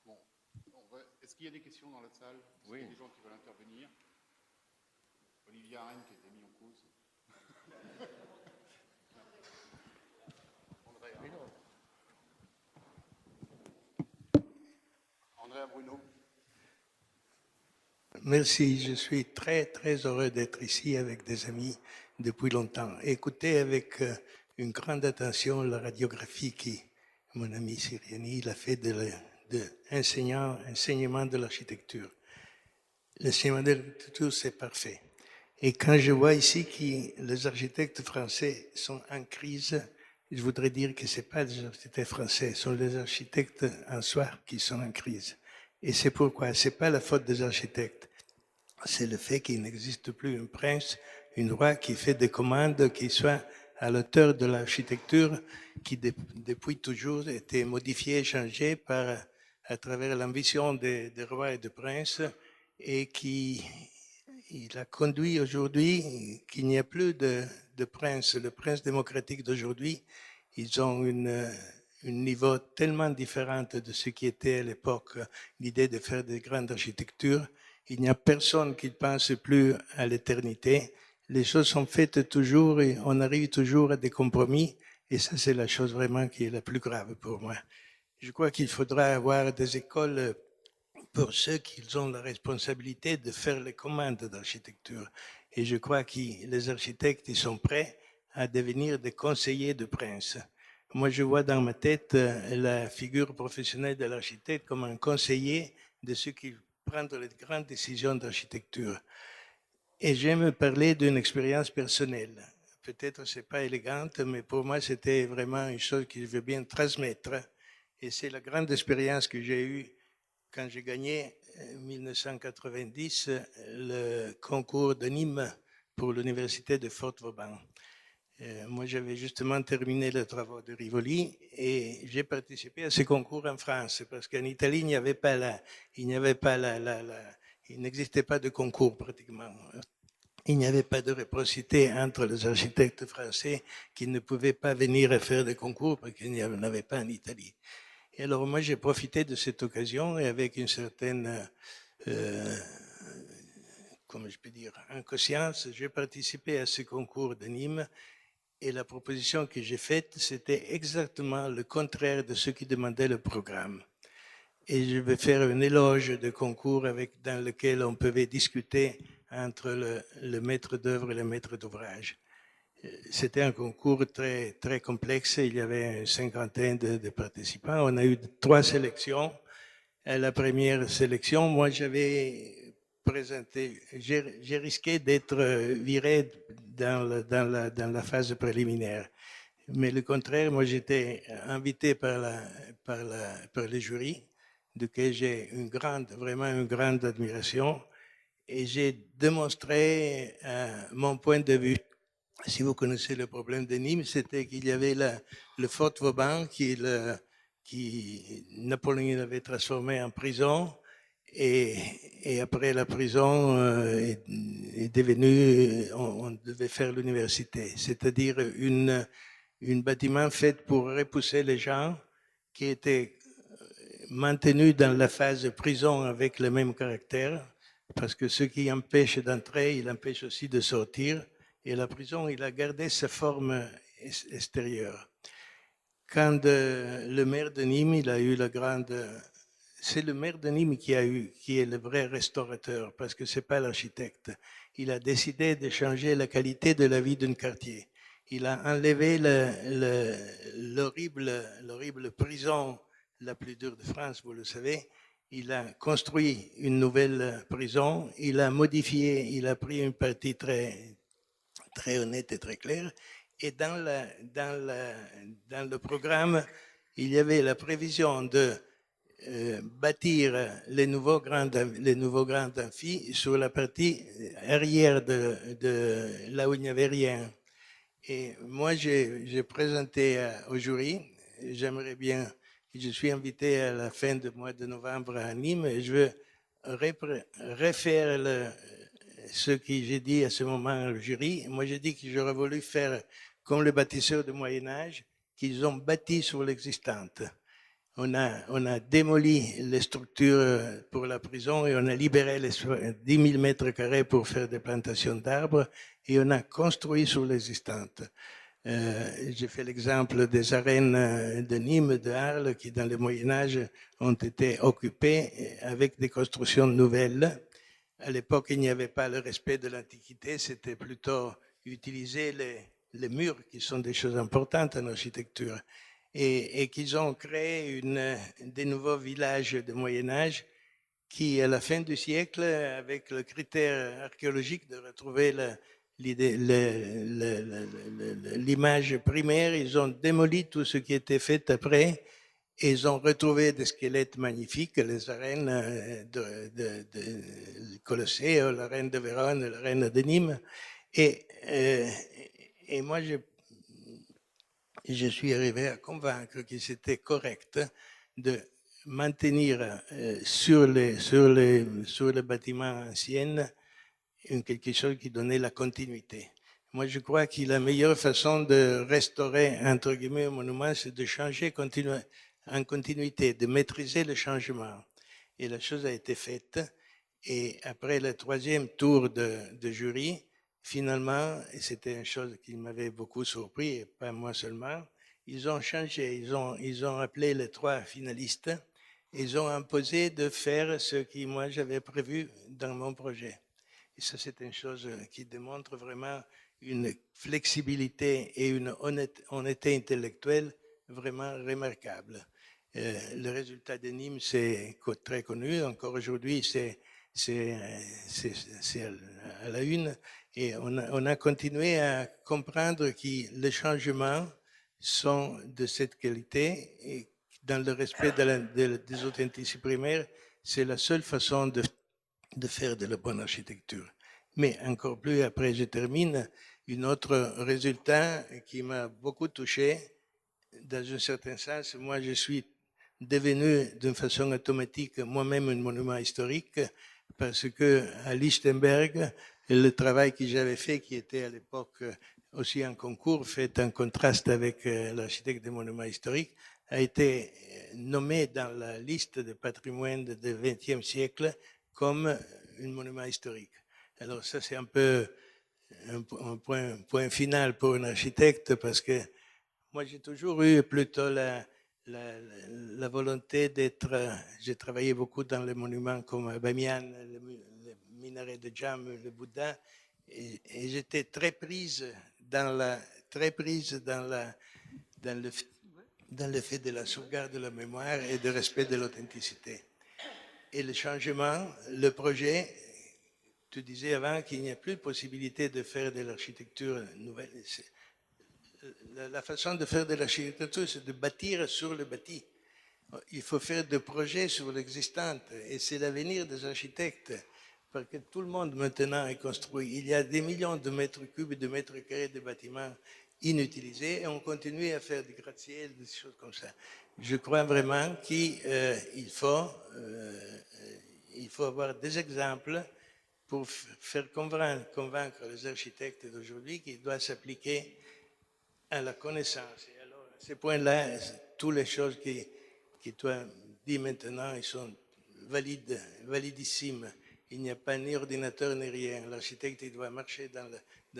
Bon, est-ce qu'il y a des questions dans la salle? Oui. Est-ce qu'il y a des gens qui veulent intervenir? Olivier Arène qui a été mis en cause. Andrea Bruno. Merci, je suis très heureux d'être ici avec des amis depuis longtemps. Écoutez avec une grande attention la radiographie qui mon ami Siriani l'a fait de enseignement de l'architecture. L'enseignement de l'architecture, c'est parfait. Et quand je vois ici que les architectes français sont en crise, je voudrais dire que ce n'est pas les architectes français, ce sont les architectes en soi qui sont en crise. Et c'est pourquoi, ce n'est pas la faute des architectes, c'est le fait qu'il n'existe plus un prince, une roi qui fait des commandes qui soient à l'auteur de l'architecture qui depuis toujours était modifiée, changée à travers l'ambition des rois et des princes et qui il a conduit aujourd'hui qu'il n'y a plus de prince. Le prince démocratique d'aujourd'hui, ils ont un niveau tellement différent de ce qui était à l'époque l'idée de faire des grandes architectures. Il n'y a personne qui ne pense plus à l'éternité. Les choses sont faites toujours et on arrive toujours à des compromis. Et ça, c'est la chose vraiment qui est la plus grave pour moi. Je crois qu'il faudra avoir des écoles pour ceux qui ont la responsabilité de faire les commandes d'architecture. Et je crois que les architectes ils sont prêts à devenir des conseillers de prince. Moi, je vois dans ma tête la figure professionnelle de l'architecte comme un conseiller de ceux qui prennent les grandes décisions d'architecture. Et j'aime parler d'une expérience personnelle. Peut-être c'est pas élégante, mais pour moi, c'était vraiment une chose que je veux bien transmettre. Et c'est la grande expérience que j'ai eue quand j'ai gagné en 1990 le concours de Nîmes pour l'université de Fort-Vauban. Moi, j'avais justement terminé les travaux de Rivoli et j'ai participé à ce concours en France parce qu'en Italie, il n'existait pas de concours pratiquement. Il n'y avait pas de réciprocité entre les architectes français qui ne pouvaient pas venir faire des concours parce qu'il n'y en avait pas en Italie. Et alors moi, j'ai profité de cette occasion et avec une certaine, comment je peux dire, inconscience, j'ai participé à ce concours de Nîmes et la proposition que j'ai faite, c'était exactement le contraire de ce qui demandait le programme. Et je vais faire un éloge de concours dans lequel on pouvait discuter entre le maître d'œuvre et le maître d'ouvrage. C'était un concours très complexe. Il y avait une cinquantaine de participants. On a eu 3 sélections. À la première sélection, moi, j'avais présenté, j'ai risqué d'être viré dans la phase préliminaire. Mais le contraire, moi, j'étais invité par le jury, duquel j'ai vraiment une grande admiration. Et j'ai démontré mon point de vue. Si vous connaissez le problème de Nîmes, c'était qu'il y avait le Fort Vauban qui Napoléon avait transformé en prison et après la prison est devenue, on devait faire l'université, c'est-à-dire un bâtiment fait pour repousser les gens qui étaient maintenus dans la phase prison avec le même caractère, parce que ce qui empêche d'entrer, il empêche aussi de sortir. Et la prison, il a gardé sa forme extérieure. Quand le maire de Nîmes, il a eu la grande... C'est le maire de Nîmes qui est le vrai restaurateur, parce que c'est pas l'architecte. Il a décidé de changer la qualité de la vie d'un quartier. Il a enlevé l'horrible prison la plus dure de France, vous le savez. Il a construit une nouvelle prison, il a modifié, il a pris une partie très honnête et très claire, Et dans le programme, il y avait la prévision de bâtir les nouveaux grands amphis sur la partie arrière de là où il n'y avait rien. Et moi, j'ai présenté au jury, j'aimerais bien, je suis invité à la fin du mois de novembre à Nîmes, et je veux refaire ce que j'ai dit à ce moment au jury. Moi, j'ai dit que j'aurais voulu faire comme les bâtisseurs du Moyen-Âge, qu'ils ont bâti sur l'existante. On a démoli les structures pour la prison et on a libéré les 10 000 mètres carrés pour faire des plantations d'arbres et on a construit sur l'existante. J'ai fait l'exemple des arènes de Nîmes, de Arles, qui dans le Moyen-Âge ont été occupées avec des constructions nouvelles. À l'époque, il n'y avait pas le respect de l'Antiquité, c'était plutôt utiliser les murs, qui sont des choses importantes en architecture, et qu'ils ont créé des nouveaux villages de Moyen-Âge qui, à la fin du siècle, avec le critère archéologique de retrouver l'image primaire, ils ont démoli tout ce qui était fait après et ils ont retrouvé des squelettes magnifiques, les arènes de Colosseo, l'arène de Vérone, l'arène de Nîmes. Et moi, je suis arrivé à convaincre que c'était correct de maintenir sur les bâtiments anciens quelque chose qui donnait la continuité. Moi, je crois que la meilleure façon de restaurer, entre guillemets, un monument, c'est de changer en continuité, de maîtriser le changement. Et la chose a été faite. Et après le troisième tour de jury, finalement, et c'était une chose qui m'avait beaucoup surpris, et pas moi seulement, ils ont changé, ils ont appelé les 3 finalistes, et ils ont imposé de faire ce que moi j'avais prévu dans mon projet. Et ça, c'est une chose qui démontre vraiment une flexibilité et une honnêteté intellectuelle vraiment remarquable. Le résultat de Nîmes, c'est très connu. Encore aujourd'hui, c'est à la une. Et on a continué à comprendre que les changements sont de cette qualité et dans le respect des authenticités primaires, c'est la seule façon de faire de la bonne architecture. Mais encore plus, après je termine, un autre résultat qui m'a beaucoup touché, dans un certain sens, moi je suis devenu d'une façon automatique moi-même un monument historique parce que à Lichtenberg, le travail que j'avais fait, qui était à l'époque aussi un concours fait en contraste avec l'architecte des monuments historiques, a été nommé dans la liste de patrimoine du XXe siècle comme un monument historique. Alors ça, c'est un peu un point final pour un architecte parce que moi, j'ai toujours eu plutôt la volonté d'être... J'ai travaillé beaucoup dans les monuments comme Bamiyan, le minaret de Jam, le Bouddha, et j'étais très prise dans le fait de la sauvegarde de la mémoire et du respect de l'authenticité. Et le changement, le projet, tu disais avant qu'il n'y a plus de possibilité de faire de l'architecture nouvelle. La façon de faire de l'architecture, c'est de bâtir sur le bâti. Il faut faire des projets sur l'existant et c'est l'avenir des architectes parce que tout le monde maintenant est construit. Il y a des millions de mètres cubes et de mètres carrés de bâtiments inutilisés et on continue à faire des gratte-ciels, des choses comme ça. Je crois vraiment qu'il faut avoir des exemples pour faire convaincre les architectes d'aujourd'hui qu'il doit s'appliquer à la connaissance. Et alors, à ce point-là, toutes les choses que toi dis maintenant, ils sont validissimes. Il n'y a pas ni ordinateur ni rien. L'architecte, il doit marcher dans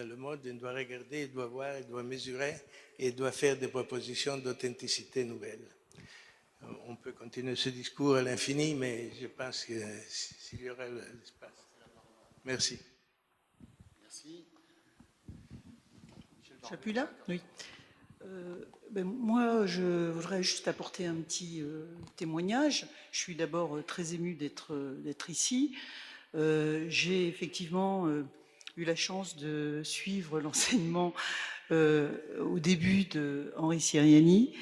le monde, il doit regarder, il doit voir, il doit mesurer et il doit faire des propositions d'authenticité nouvelles. On peut continuer ce discours à l'infini, mais je pense que s'il y aura l'espace. Merci. Merci. J'appuie là ? Oui. Moi, je voudrais juste apporter un petit témoignage. Je suis d'abord très émue d'être ici. J'ai effectivement eu la chance de suivre l'enseignement au début de Henri Siriani.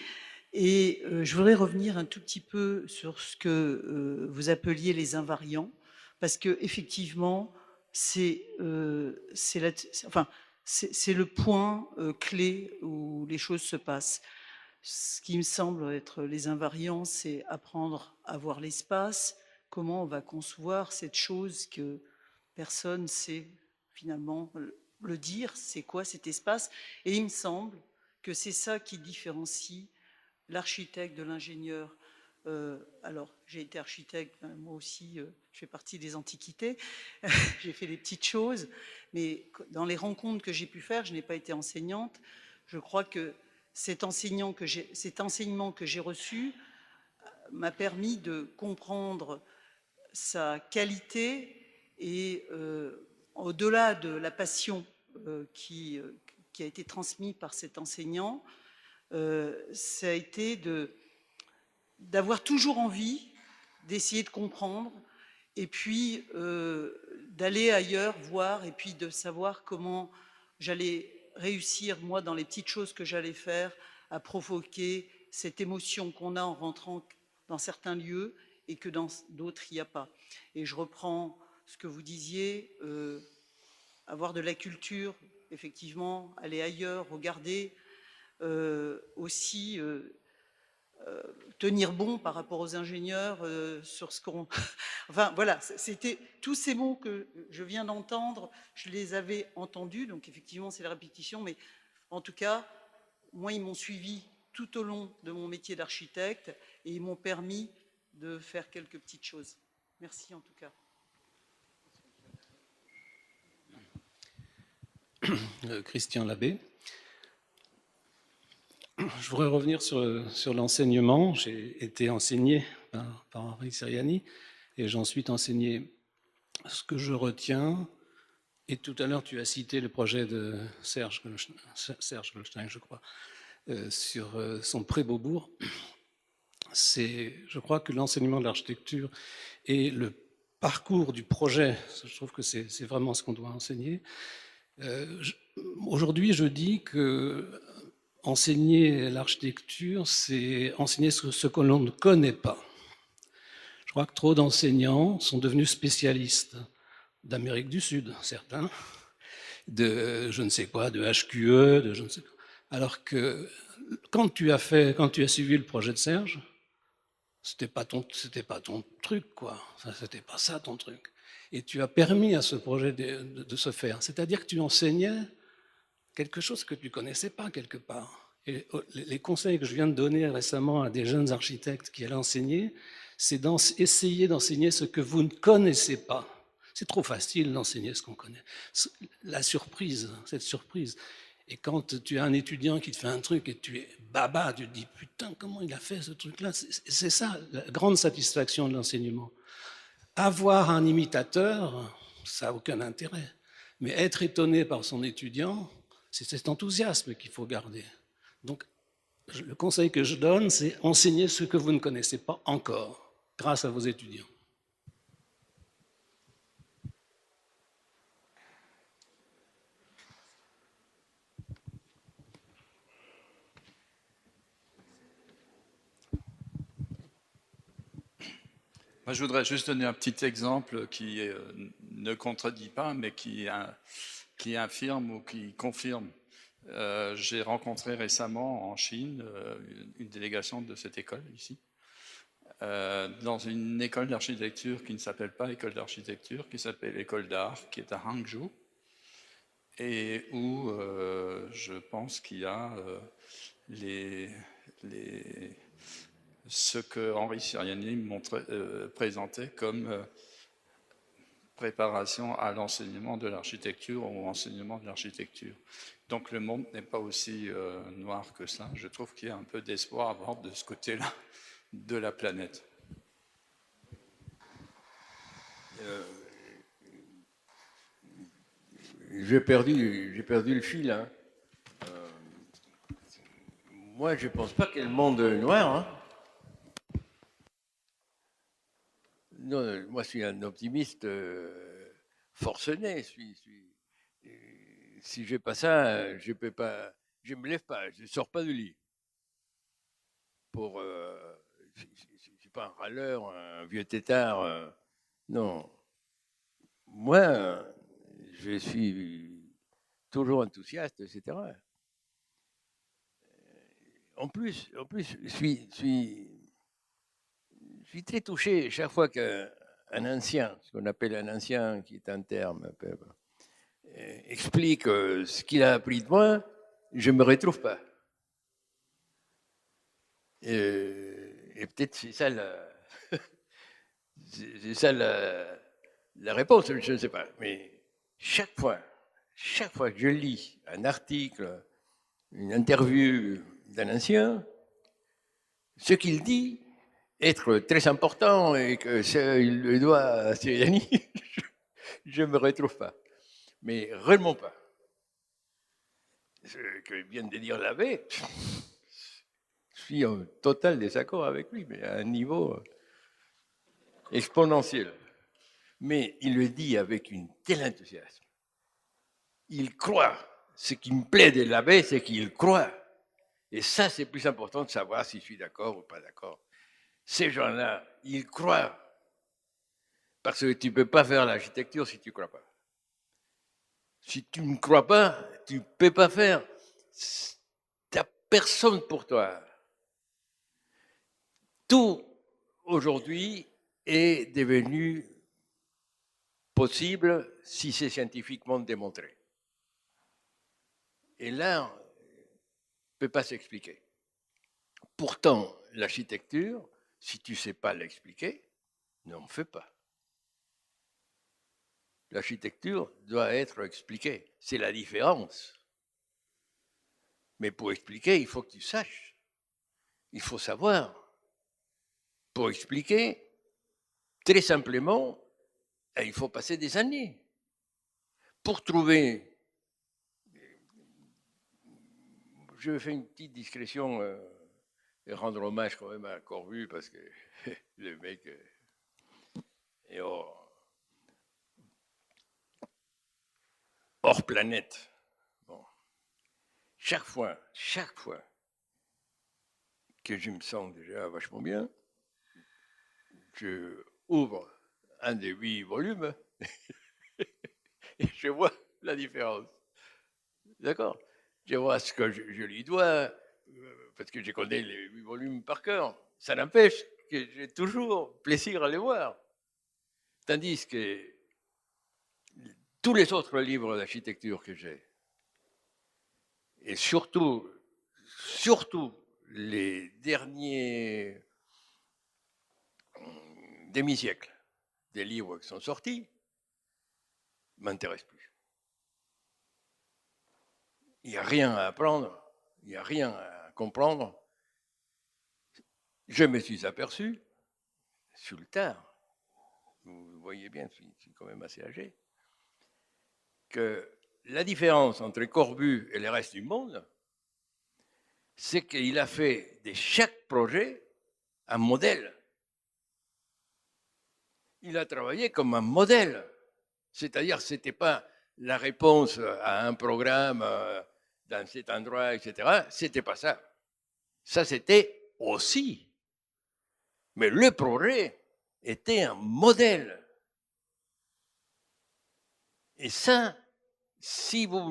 Et je voudrais revenir un tout petit peu sur ce que vous appeliez les invariants, parce que effectivement, c'est le point clé où les choses se passent. Ce qui me semble être les invariants, c'est apprendre à voir l'espace, comment on va concevoir cette chose que personne sait finalement le dire, c'est quoi cet espace. Et il me semble que c'est ça qui différencie l'architecte de l'ingénieur. Alors, j'ai été architecte, moi aussi, je fais partie des antiquités, j'ai fait des petites choses, mais dans les rencontres que j'ai pu faire, je n'ai pas été enseignante, je crois que cet enseignement que j'ai reçu m'a permis de comprendre sa qualité et au-delà de la passion qui a été transmise par cet enseignant, ça a été d'avoir toujours envie d'essayer de comprendre et puis d'aller ailleurs voir et puis de savoir comment j'allais réussir, moi, dans les petites choses que j'allais faire, à provoquer cette émotion qu'on a en rentrant dans certains lieux et que dans d'autres, il n'y a pas. Et je reprends ce que vous disiez, avoir de la culture, effectivement, aller ailleurs, regarder, aussi tenir bon par rapport aux ingénieurs sur ce qu'on... Enfin voilà, c'était tous ces mots que je viens d'entendre, je les avais entendus, donc effectivement c'est la répétition, mais en tout cas, moi ils m'ont suivi tout au long de mon métier d'architecte et ils m'ont permis de faire quelques petites choses. Merci en tout cas. Christian Labbé. Je voudrais revenir sur l'enseignement. J'ai été enseigné par Henri Siriani et j'ai ensuite enseigné ce que je retiens. Et tout à l'heure, tu as cité le projet de Serge Goldstein, je crois, sur son Pré-Beaubourg. Je crois que l'enseignement de l'architecture et le parcours du projet, je trouve que c'est vraiment ce qu'on doit enseigner. Aujourd'hui, je dis que enseigner l'architecture, c'est enseigner ce que l'on ne connaît pas. Je crois que trop d'enseignants sont devenus spécialistes d'Amérique du Sud, certains, de je ne sais quoi, de HQE, de je ne sais quoi. Alors que quand tu as suivi le projet de Serge, c'était pas ton truc, quoi. Enfin, c'était pas ça ton truc. Et tu as permis à ce projet de se faire. C'est-à-dire que tu enseignais quelque chose que tu connaissais pas quelque part. Et les conseils que je viens de donner récemment à des jeunes architectes qui allaient enseigner, c'est d'essayer d'enseigner ce que vous ne connaissez pas. C'est trop facile d'enseigner ce qu'on connaît. La surprise, cette surprise. Et quand tu as un étudiant qui te fait un truc et tu es baba, tu te dis putain, comment il a fait ce truc-là? C'est ça la grande satisfaction de l'enseignement. Avoir un imitateur, ça n'a aucun intérêt. Mais être étonné par son étudiant, c'est cet enthousiasme qu'il faut garder. Donc, le conseil que je donne, c'est enseigner ce que vous ne connaissez pas encore, grâce à vos étudiants. Moi, je voudrais juste donner un petit exemple qui ne contredit pas, mais qui affirme ou qui confirme. J'ai rencontré récemment en Chine une délégation de cette école ici, dans une école d'architecture qui ne s'appelle pas école d'architecture, qui s'appelle école d'art, qui est à Hangzhou, et où je pense qu'il y a ce que Henri Siriani présentait comme préparation à l'enseignement de l'architecture ou enseignement de l'architecture. Donc le monde n'est pas aussi noir que ça. Je trouve qu'il y a un peu d'espoir à voir de ce côté-là de la planète. J'ai perdu le fil. Hein. Moi, je ne pense pas qu'il y ait le monde noir. Hein. Non, moi, je suis un optimiste forcené. si je n'ai pas ça, je peux pas, je me lève pas, je ne sors pas du lit. Je ne suis pas un râleur, un vieux tétard. Non. Moi, je suis toujours enthousiaste, etc. En plus, je suis très touché chaque fois qu'un ancien, ce qu'on appelle un ancien, qui est un terme un peu, explique ce qu'il a appris de moi, je ne me retrouve pas. Et peut-être c'est ça la réponse, je ne sais pas. Mais chaque fois que je lis un article, une interview d'un ancien, ce qu'il dit être très important et que il le doit à Siriani, je ne me retrouve pas. Mais réellement pas. Ce que vient de dire l'abbé, je suis en total désaccord avec lui, mais à un niveau exponentiel. Mais il le dit avec une telle enthousiasme. Il croit. Ce qui me plaît de l'abbé, c'est qu'il croit. Et ça, c'est plus important de savoir si je suis d'accord ou pas d'accord. Ces gens-là, ils croient. Parce que tu ne peux pas faire l'architecture si tu ne crois pas. Si tu ne crois pas, tu ne peux pas faire. Tu n'as personne pour toi. Tout, aujourd'hui, est devenu possible si c'est scientifiquement démontré. Et là, on ne peut pas s'expliquer. Pourtant, l'architecture, si tu ne sais pas l'expliquer, n'en fais pas. L'architecture doit être expliquée. C'est la différence. Mais pour expliquer, il faut que tu saches. Il faut savoir. Pour expliquer, très simplement, il faut passer des années. Pour trouver... Je fais une petite discrétion et rendre hommage quand même à Corbu parce que le mec est hors planète. Bon. Chaque fois que je me sens déjà vachement bien, je ouvre un des 8 volumes et je vois la différence. D'accord? Je vois ce que je lui dois, parce que je connais les 8 volumes par cœur. Ça n'empêche que j'ai toujours plaisir à les voir. Tandis que tous les autres livres d'architecture que j'ai, et surtout les derniers demi-siècles des livres qui sont sortis, ne m'intéressent plus. Il n'y a rien à apprendre, il n'y a rien à comprendre. Je me suis aperçu, sur le tard, vous voyez bien, je suis quand même assez âgé, que la différence entre Corbu et le reste du monde, c'est qu'il a fait de chaque projet un modèle. Il a travaillé comme un modèle. C'est-à-dire que ce n'était pas la réponse à un programme dans cet endroit, etc. Ce n'était pas ça. Ça, c'était aussi. Mais le projet était un modèle. Et ça, si vous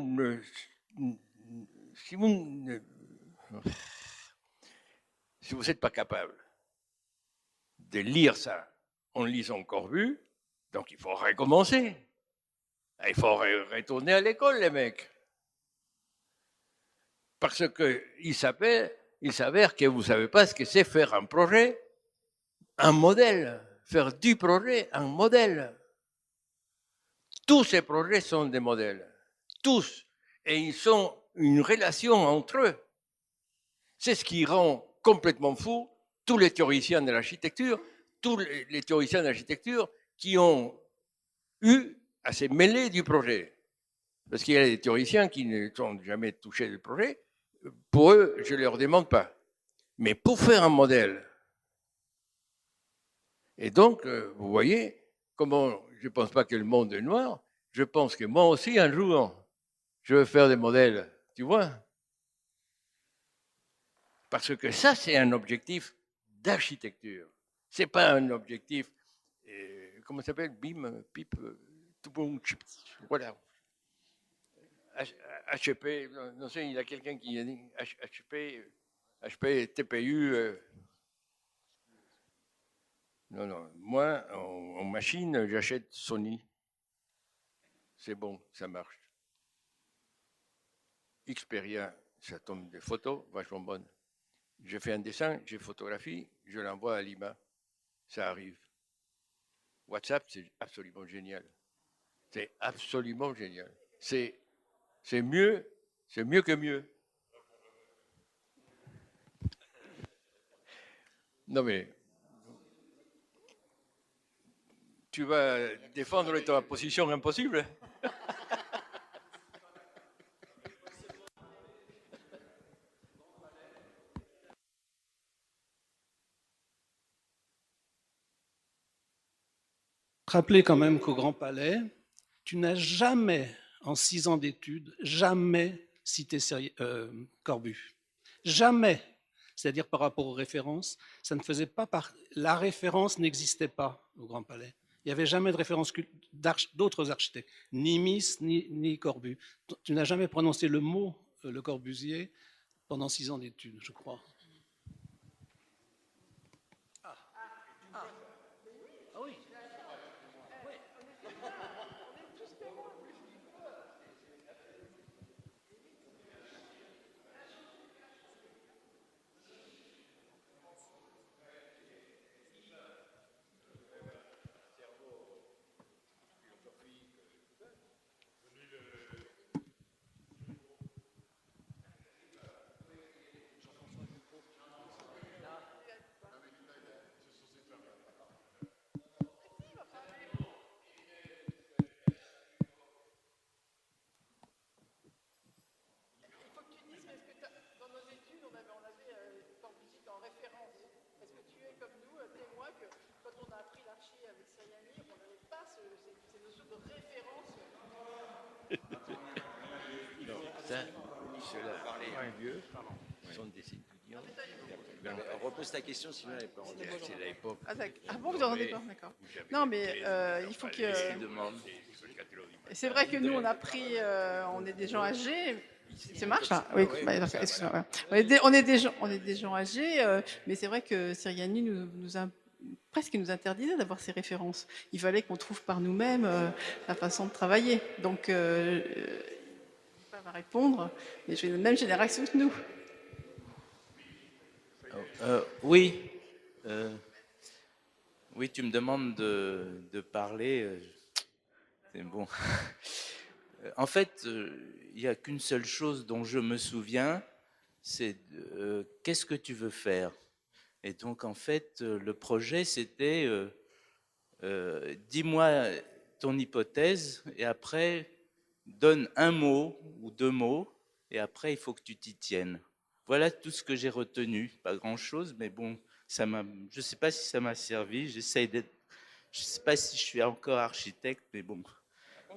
n'êtes pas capable de lire ça en lisant Corbu, donc il faut recommencer. Il faut retourner à l'école, les mecs. Parce qu'il s'avère que vous ne savez pas ce que c'est faire un projet, un modèle. Faire du projet un modèle. Tous ces projets sont des modèles. Tous. Et ils ont une relation entre eux. C'est ce qui rend complètement fou tous les théoriciens de l'architecture, tous les théoriciens de l'architecture qui ont eu à se mêler du projet. Parce qu'il y a des théoriciens qui ne sont jamais touchés du projet. Pour eux, je ne leur demande pas. Mais pour faire un modèle. Et donc, vous voyez, comment je ne pense pas que le monde est noir, je pense que moi aussi, un jour, je veux faire des modèles, tu vois? Parce que ça, c'est un objectif d'architecture. C'est pas un objectif, comment ça s'appelle? BIM, PIP, tout bon, voilà. HP, non sais, il y a quelqu'un qui a dit HP, TPU. Non, moi, en machine, j'achète Sony. C'est bon, ça marche. Xperia, ça tombe des photos vachement bonnes. Je fais un dessin, je photographie, je l'envoie à Lima. Ça arrive. WhatsApp, c'est absolument génial. C'est absolument génial. C'est mieux que mieux. Non mais, tu vas défendre ta position impossible. Rappelez quand même qu'au Grand Palais, tu n'as jamais, en 6 ans d'études, jamais cité Corbu. Jamais. C'est-à-dire par rapport aux références, ça ne faisait pas la référence n'existait pas au Grand Palais. Il n'y avait jamais de référence d'autres architectes, ni Miss, ni Corbu. Tu n'as jamais prononcé le mot Le Corbusier pendant 6 ans d'études, je crois. Ce sont des étudiants. Repose ta question, sinon elle n'est pas en C'est l'époque. Ah bon, vous n'en rendez pas, d'accord. Non, mais il faut que. C'est vrai que nous, on a pris, on est des gens âgés. Ça marche hein. Oui, bah, excuse-moi. On est des gens âgés, mais c'est vrai que Siriani presque nous interdisait d'avoir ces références. Il fallait qu'on trouve par nous-mêmes la façon de travailler. Donc, va répondre, mais j'ai la même génération que nous. Oui. Oui, tu me demandes de parler. C'est bon. En fait, il n'y a qu'une seule chose dont je me souviens, c'est qu'est-ce que tu veux faire? Et donc, en fait, le projet, c'était dis-moi ton hypothèse et après, donne un mot ou 2 mots et après, il faut que tu t'y tiennes. Voilà tout ce que j'ai retenu. Pas grand-chose, mais bon, je ne sais pas si ça m'a servi. J'essaye d'être. Je ne sais pas si je suis encore architecte, mais bon.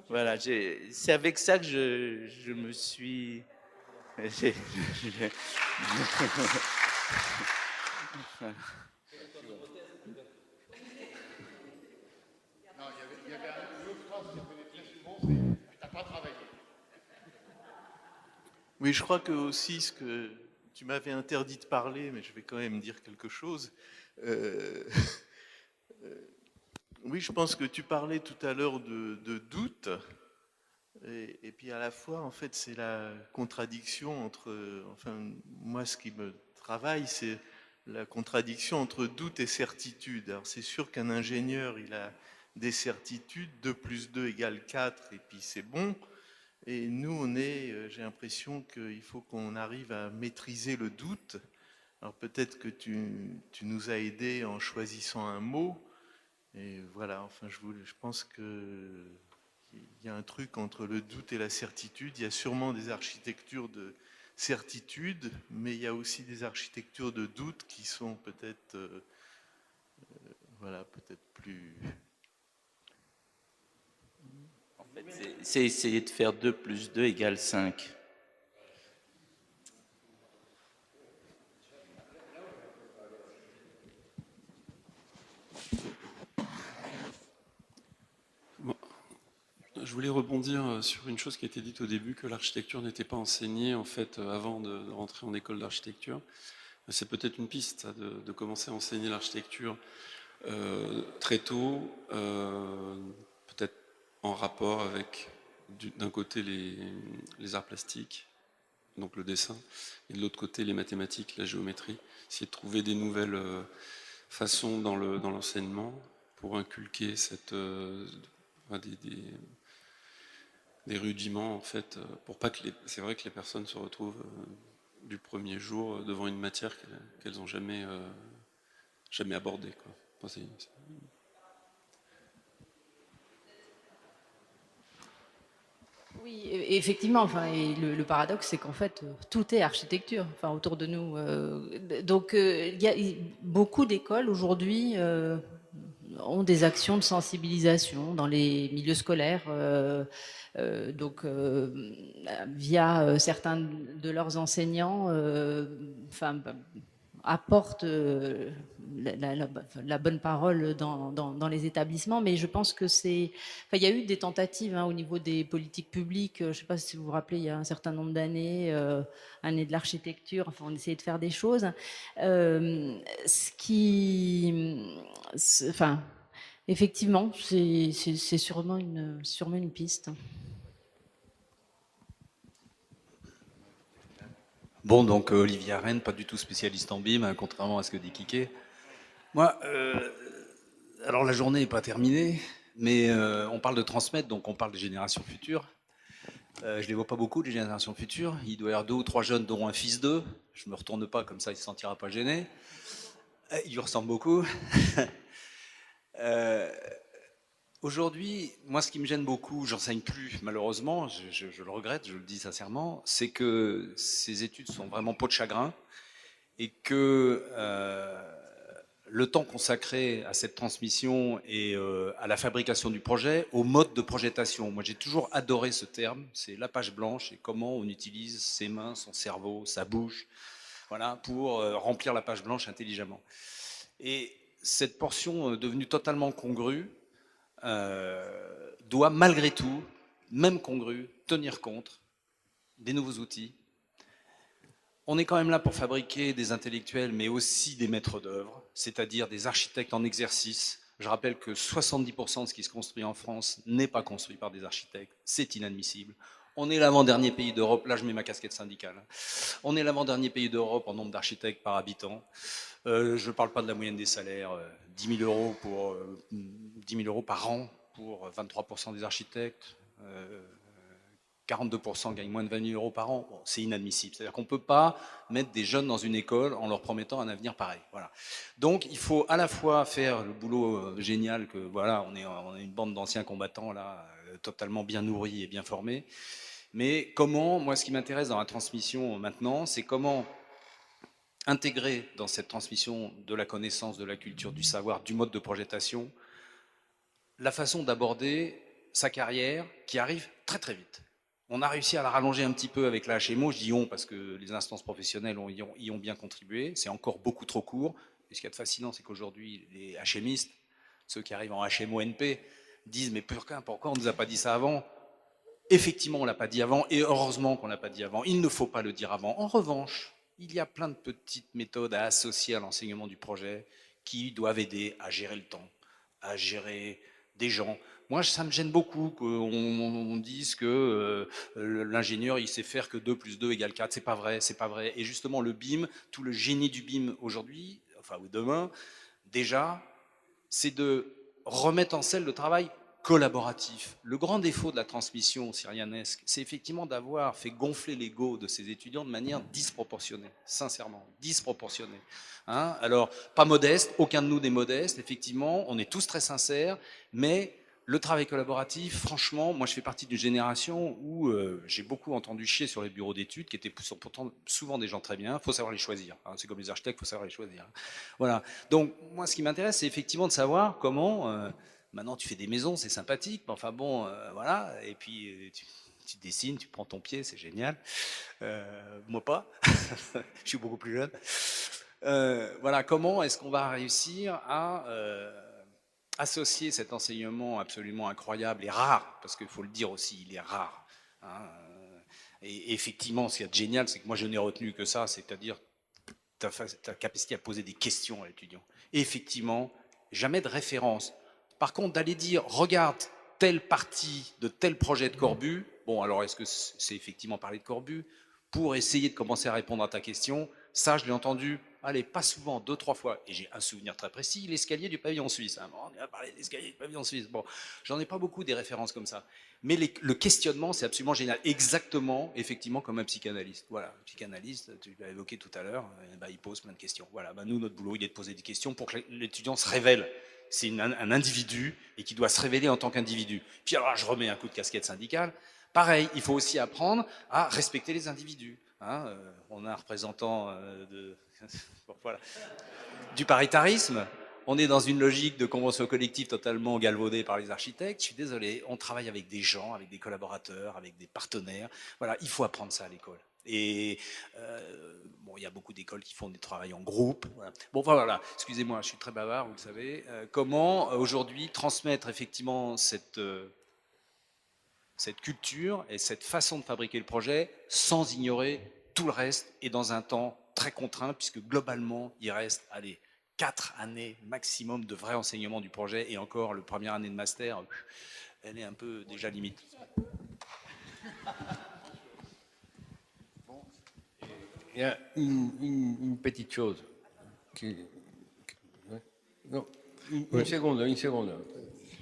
Voilà, c'est avec ça que je me suis. Oui, je crois que aussi ce que tu m'avais interdit de parler, mais je vais quand même dire quelque chose. Oui, je pense que tu parlais tout à l'heure de doute, et puis à la fois, en fait, c'est la contradiction entre, enfin, moi, ce qui me travaille, c'est la contradiction entre doute et certitude. Alors, c'est sûr qu'un ingénieur, il a des certitudes, 2 plus 2 égale 4, et puis c'est bon. Et nous, j'ai l'impression qu'il faut qu'on arrive à maîtriser le doute. Alors peut-être que tu nous as aidés en choisissant un mot. Et voilà, enfin, je pense qu'il y a un truc entre le doute et la certitude. Il y a sûrement des architectures de certitude, mais il y a aussi des architectures de doute qui sont peut-être Voilà, peut-être plus... C'est essayer de faire 2 plus 2 égale 5. Je voulais rebondir sur une chose qui a été dite au début, que l'architecture n'était pas enseignée en fait avant de rentrer en école d'architecture. C'est peut-être une piste ça, de commencer à enseigner l'architecture très tôt, peut-être en rapport avec d'un côté les arts plastiques, donc le dessin, et de l'autre côté les mathématiques, la géométrie. Essayer de trouver des nouvelles façons dans l'enseignement pour inculquer des rudiments en fait, pour pas que c'est vrai que les personnes se retrouvent du premier jour devant une matière qu'elles n'ont jamais abordée, quoi. Enfin, Oui, effectivement. Enfin, et le paradoxe, c'est qu'en fait, tout est architecture. Enfin, autour de nous. Donc, il y a beaucoup d'écoles aujourd'hui ont des actions de sensibilisation dans les milieux scolaires. Donc, via certains de leurs enseignants, apportent la bonne parole dans les établissements, mais je pense que il y a eu des tentatives au niveau des politiques publiques. Je ne sais pas si vous vous rappelez, il y a un certain nombre d'années, année de l'architecture, on essayait de faire des choses. Effectivement, c'est sûrement une piste. Bon, donc Olivier Arène, pas du tout spécialiste en BIM, contrairement à ce que dit Kiké. Moi, alors la journée n'est pas terminée, mais on parle de transmettre, donc on parle des générations futures. Je ne les vois pas beaucoup, les générations futures. Il doit y avoir 2 ou 3 jeunes, dont un fils d'eux. Je ne me retourne pas, comme ça il ne se sentira pas gêné. Il lui ressemble beaucoup. Aujourd'hui, moi, ce qui me gêne beaucoup, j'enseigne plus, malheureusement, je le regrette, je le dis sincèrement, c'est que ces études sont vraiment peau de chagrin et que le temps consacré à cette transmission et à la fabrication du projet, au mode de projetation. Moi, j'ai toujours adoré ce terme, c'est la page blanche et comment on utilise ses mains, son cerveau, sa bouche, voilà, pour remplir la page blanche intelligemment. Et cette portion devenue totalement congrue doit malgré tout, même congrue, tenir compte des nouveaux outils. On est quand même là pour fabriquer des intellectuels, mais aussi des maîtres d'œuvre, c'est-à-dire des architectes en exercice. Je rappelle que 70% de ce qui se construit en France n'est pas construit par des architectes. C'est inadmissible. On est l'avant-dernier pays d'Europe, là je mets ma casquette syndicale, on est l'avant-dernier pays d'Europe en nombre d'architectes par habitant. Je ne parle pas de la moyenne des salaires, 10 000 euros par an pour 23% des architectes, 42% gagnent moins de 20 000 euros par an. Bon, c'est inadmissible. C'est-à-dire qu'on ne peut pas mettre des jeunes dans une école en leur promettant un avenir pareil. Voilà. Donc il faut à la fois faire le boulot génial que voilà, on est une bande d'anciens combattants là, totalement bien nourris et bien formés. Mais comment, moi ce qui m'intéresse dans la transmission maintenant, c'est comment intégrer dans cette transmission de la connaissance, de la culture, du savoir, du mode de projetation, la façon d'aborder sa carrière qui arrive très très vite. On a réussi à la rallonger un petit peu avec la HMO, je dis on parce que les instances professionnelles y ont bien contribué, c'est encore beaucoup trop court. Et ce qui est fascinant, c'est qu'aujourd'hui, les HMistes, ceux qui arrivent en HMO-NP, disent mais pourquoi on ne nous a pas dit ça avant? Effectivement, on ne l'a pas dit avant, et heureusement qu'on ne l'a pas dit avant. Il ne faut pas le dire avant. En revanche, il y a plein de petites méthodes à associer à l'enseignement du projet qui doivent aider à gérer le temps, à gérer des gens. Moi, ça me gêne beaucoup qu'on dise que l'ingénieur, il sait faire que 2 plus 2 égale 4. C'est pas vrai, c'est pas vrai. Et justement, le BIM, tout le génie du BIM aujourd'hui, enfin ou demain, déjà, c'est de remettre en selle le travail collaboratif. Le grand défaut de la transmission syrianesque, c'est effectivement d'avoir fait gonfler l'ego de ces étudiants de manière disproportionnée, sincèrement, disproportionnée. Hein? Alors, pas modeste, aucun de nous n'est modeste, effectivement, on est tous très sincères, mais le travail collaboratif, franchement, moi je fais partie d'une génération où j'ai beaucoup entendu chier sur les bureaux d'études, qui étaient pourtant souvent des gens très bien, il faut savoir les choisir. Hein? C'est comme les architectes, il faut savoir les choisir. Voilà. Donc, moi ce qui m'intéresse, c'est effectivement de savoir comment... Maintenant, tu fais des maisons, c'est sympathique, mais enfin bon, voilà. Et puis, tu dessines, tu prends ton pied, c'est génial. Moi pas, je suis beaucoup plus jeune. Voilà, comment est-ce qu'on va réussir à associer cet enseignement absolument incroyable et rare, parce qu'il faut le dire aussi, il est rare. Hein, et effectivement, ce qu'il y a de génial, c'est que moi je n'ai retenu que ça, c'est-à-dire ta capacité à poser des questions à l'étudiant. Et effectivement, jamais de référence. Par contre, d'aller dire, regarde telle partie de tel projet de Corbu, bon, alors est-ce que c'est effectivement parler de Corbu, pour essayer de commencer à répondre à ta question, ça je l'ai entendu, allez, pas souvent, 2-3 fois, et j'ai un souvenir très précis, l'escalier du pavillon suisse. Hein, on a parlé de l'escalier du pavillon suisse, bon, j'en ai pas beaucoup des références comme ça. Mais le questionnement, c'est absolument génial, exactement, effectivement, comme un psychanalyste. Voilà, un psychanalyste, tu l'as évoqué tout à l'heure, il pose plein de questions. Voilà, nous, notre boulot, il est de poser des questions pour que l'étudiant se révèle. C'est un individu et qui doit se révéler en tant qu'individu. Puis alors là, je remets un coup de casquette syndicale. Pareil, il faut aussi apprendre à respecter les individus. Hein, on a un représentant voilà, du paritarisme. On est dans une logique de convention collective totalement galvaudée par les architectes. Je suis désolé, on travaille avec des gens, avec des collaborateurs, avec des partenaires. Voilà, il faut apprendre ça à l'école. Et bon, il y a beaucoup d'écoles qui font des travaux en groupe. Voilà. Bon, voilà, excusez-moi, je suis très bavard, vous le savez. Comment aujourd'hui transmettre effectivement cette culture et cette façon de fabriquer le projet sans ignorer tout le reste et dans un temps très contraint, puisque globalement, il reste, allez, 4 années maximum de vrai enseignement du projet, et encore, la première année de master, elle est un peu déjà limite. Il y a une petite chose. Non, une seconde.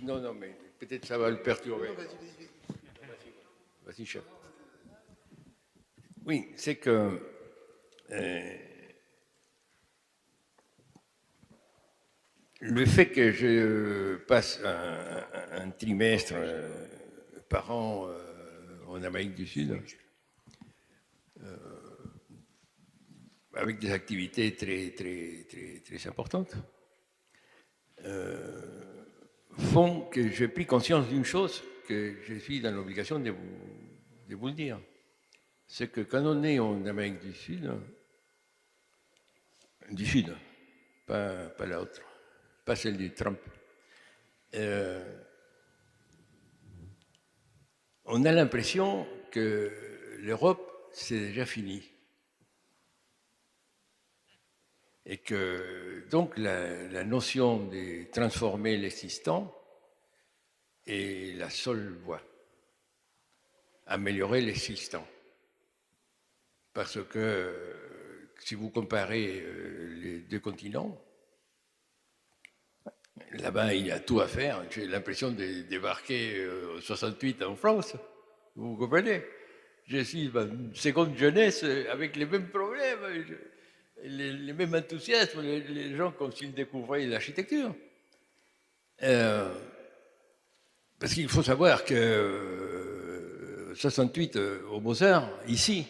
Non, mais peut-être ça va le perturber. Vas-y, chef. Oui, c'est que le fait que je passe un trimestre par an en Amérique du Sud, avec des activités très importantes, font que j'ai pris conscience d'une chose que je suis dans l'obligation de vous le dire. C'est que quand on est en Amérique du Sud, pas l'autre, pas celle de Trump, on a l'impression que l'Europe, c'est déjà fini. Et que donc la notion de transformer l'existant est la seule voie. Améliorer l'existant. Parce que si vous comparez les deux continents, là-bas il y a tout à faire. J'ai l'impression de débarquer en 68 en France. Vous comprenez? Je suis une seconde jeunesse avec les mêmes problèmes. Les mêmes enthousiasmes, les gens comme s'ils découvraient l'architecture. Parce qu'il faut savoir que 68 au Beaux-Arts, ici,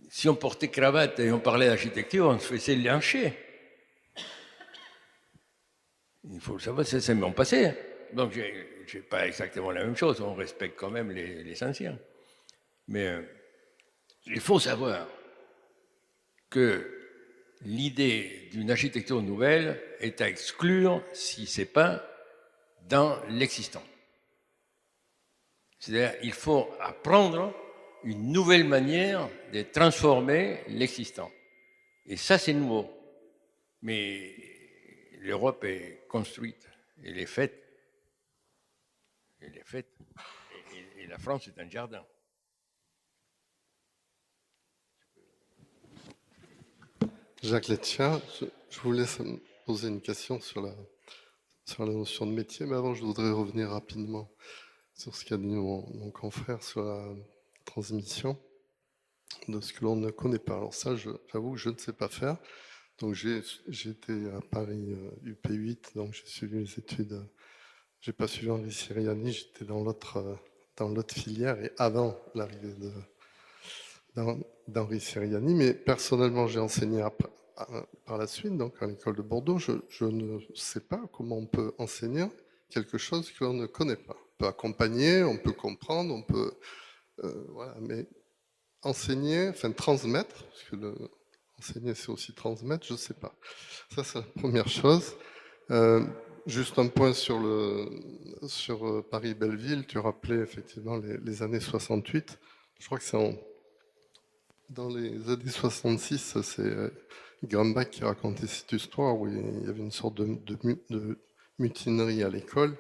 si on portait cravate et on parlait d'architecture, on se faisait lyncher. Il faut le savoir, c'est mon passé. Donc, je n'ai pas exactement la même chose, on respecte quand même les anciens. Mais il faut savoir que l'idée d'une architecture nouvelle est à exclure si ce n'est pas dans l'existant. C'est-à-dire qu'il faut apprendre une nouvelle manière de transformer l'existant. Et ça, c'est nouveau. Mais l'Europe est construite, elle est faite. Et la France est un jardin. Jacques Letchia, je voulais poser une question sur la notion de métier, mais avant je voudrais revenir rapidement sur ce qu'a dit mon confrère sur la transmission de ce que l'on ne connaît pas. Alors ça, j'avoue que je ne sais pas faire. Donc j'étais à Paris UP8, donc j'ai suivi les études. J'ai pas suivi Henri Siriani, j'étais dans l'autre filière et avant l'arrivée d'Henri Siriani, mais personnellement j'ai enseigné par la suite, donc à l'école de Bordeaux, je ne sais pas comment on peut enseigner quelque chose que l'on ne connaît pas. On peut accompagner, on peut comprendre, on peut... voilà, mais enseigner, enfin transmettre, parce que enseigner c'est aussi transmettre, je ne sais pas. Ça c'est la première chose. Juste un point sur Paris-Belleville, tu rappelais effectivement les années 68. Je crois que c'est dans les années 66, c'est Grambach qui racontait cette histoire où il y avait une sorte de mutinerie à l'école,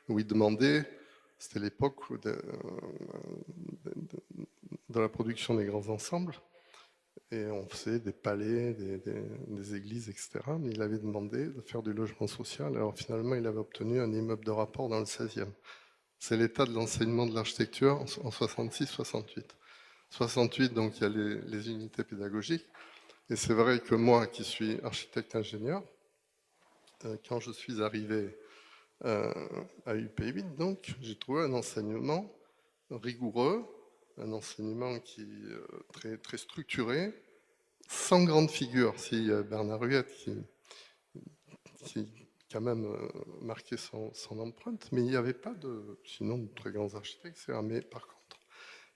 où il demandait, c'était l'époque de la production des grands ensembles, et on faisait des palais, des églises, etc. Mais il avait demandé de faire du logement social. Alors finalement, il avait obtenu un immeuble de rapport dans le 16e. C'est l'état de l'enseignement de l'architecture en 66-68. 68, donc il y a les unités pédagogiques. Et c'est vrai que moi, qui suis architecte-ingénieur, quand je suis arrivé à UP8, donc j'ai trouvé un enseignement rigoureux, un enseignement qui très, très structuré, sans grande figure. Si Bernard Huet qui quand même marqué son empreinte, mais il n'y avait pas sinon de très grands architectes. Mais par contre,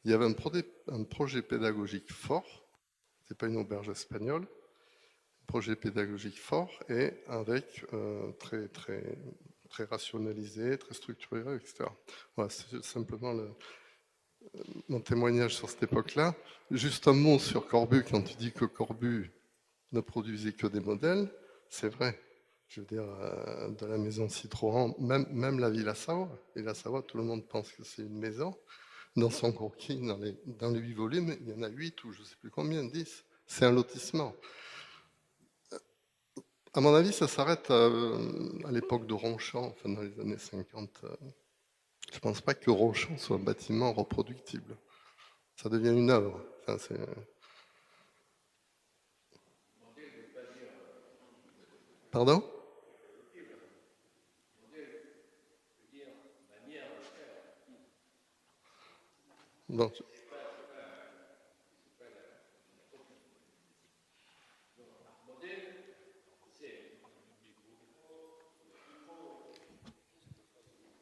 il y avait un projet pédagogique fort. C'est pas une auberge espagnole. Projet pédagogique fort et avec très très très rationalisé, très structuré, etc. Voilà, c'est simplement mon témoignage sur cette époque-là. Juste un mot sur Corbu, quand tu dis que Corbu ne produisait que des modèles, c'est vrai. Je veux dire, de la maison Citroën, même la Villa Savoie. Villa Savoie, tout le monde pense que c'est une maison. Dans son croquis, dans les 8 volumes, il y en a 8 ou je ne sais plus combien, 10. C'est un lotissement. À mon avis, ça s'arrête à l'époque de Ronchamp, enfin dans les années 50. Je ne pense pas que Ronchamp soit un bâtiment reproductible. Ça devient une œuvre. Enfin, Pardon ? Non.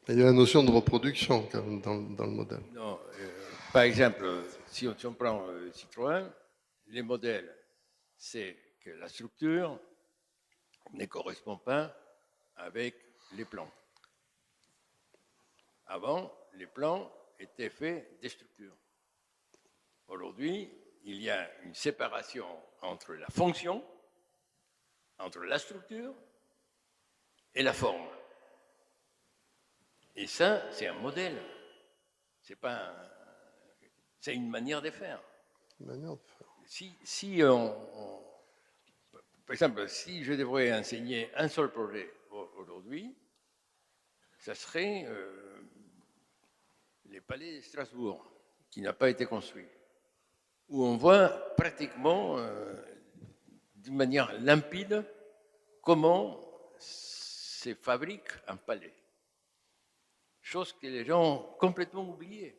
Il y a la notion de reproduction quand même dans le modèle. Non, par exemple, si on prend Citroën, les modèles, c'est que la structure ne correspond pas avec les plans. Avant, les plans étaient faits des structures. Aujourd'hui, il y a une séparation entre la fonction, entre la structure et la forme. Et ça, c'est un modèle. C'est une manière de faire. Si par exemple, si je devrais enseigner un seul projet aujourd'hui, ça serait les palais de Strasbourg, qui n'a pas été construit, où on voit pratiquement d'une manière limpide comment se fabrique un palais. Chose que les gens ont complètement oubliées,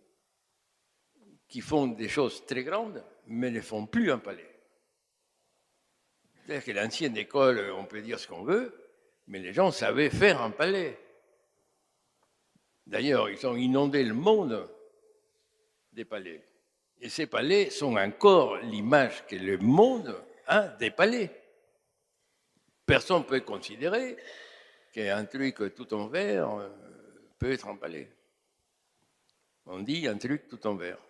qui font des choses très grandes, mais ne font plus un palais. C'est-à-dire que l'ancienne école, on peut dire ce qu'on veut, mais les gens savaient faire un palais. D'ailleurs, ils ont inondé le monde des palais. Et ces palais sont encore l'image que le monde a des palais. Personne ne peut considérer qu'un truc tout en verre peut être un palais. On dit un truc tout en verre.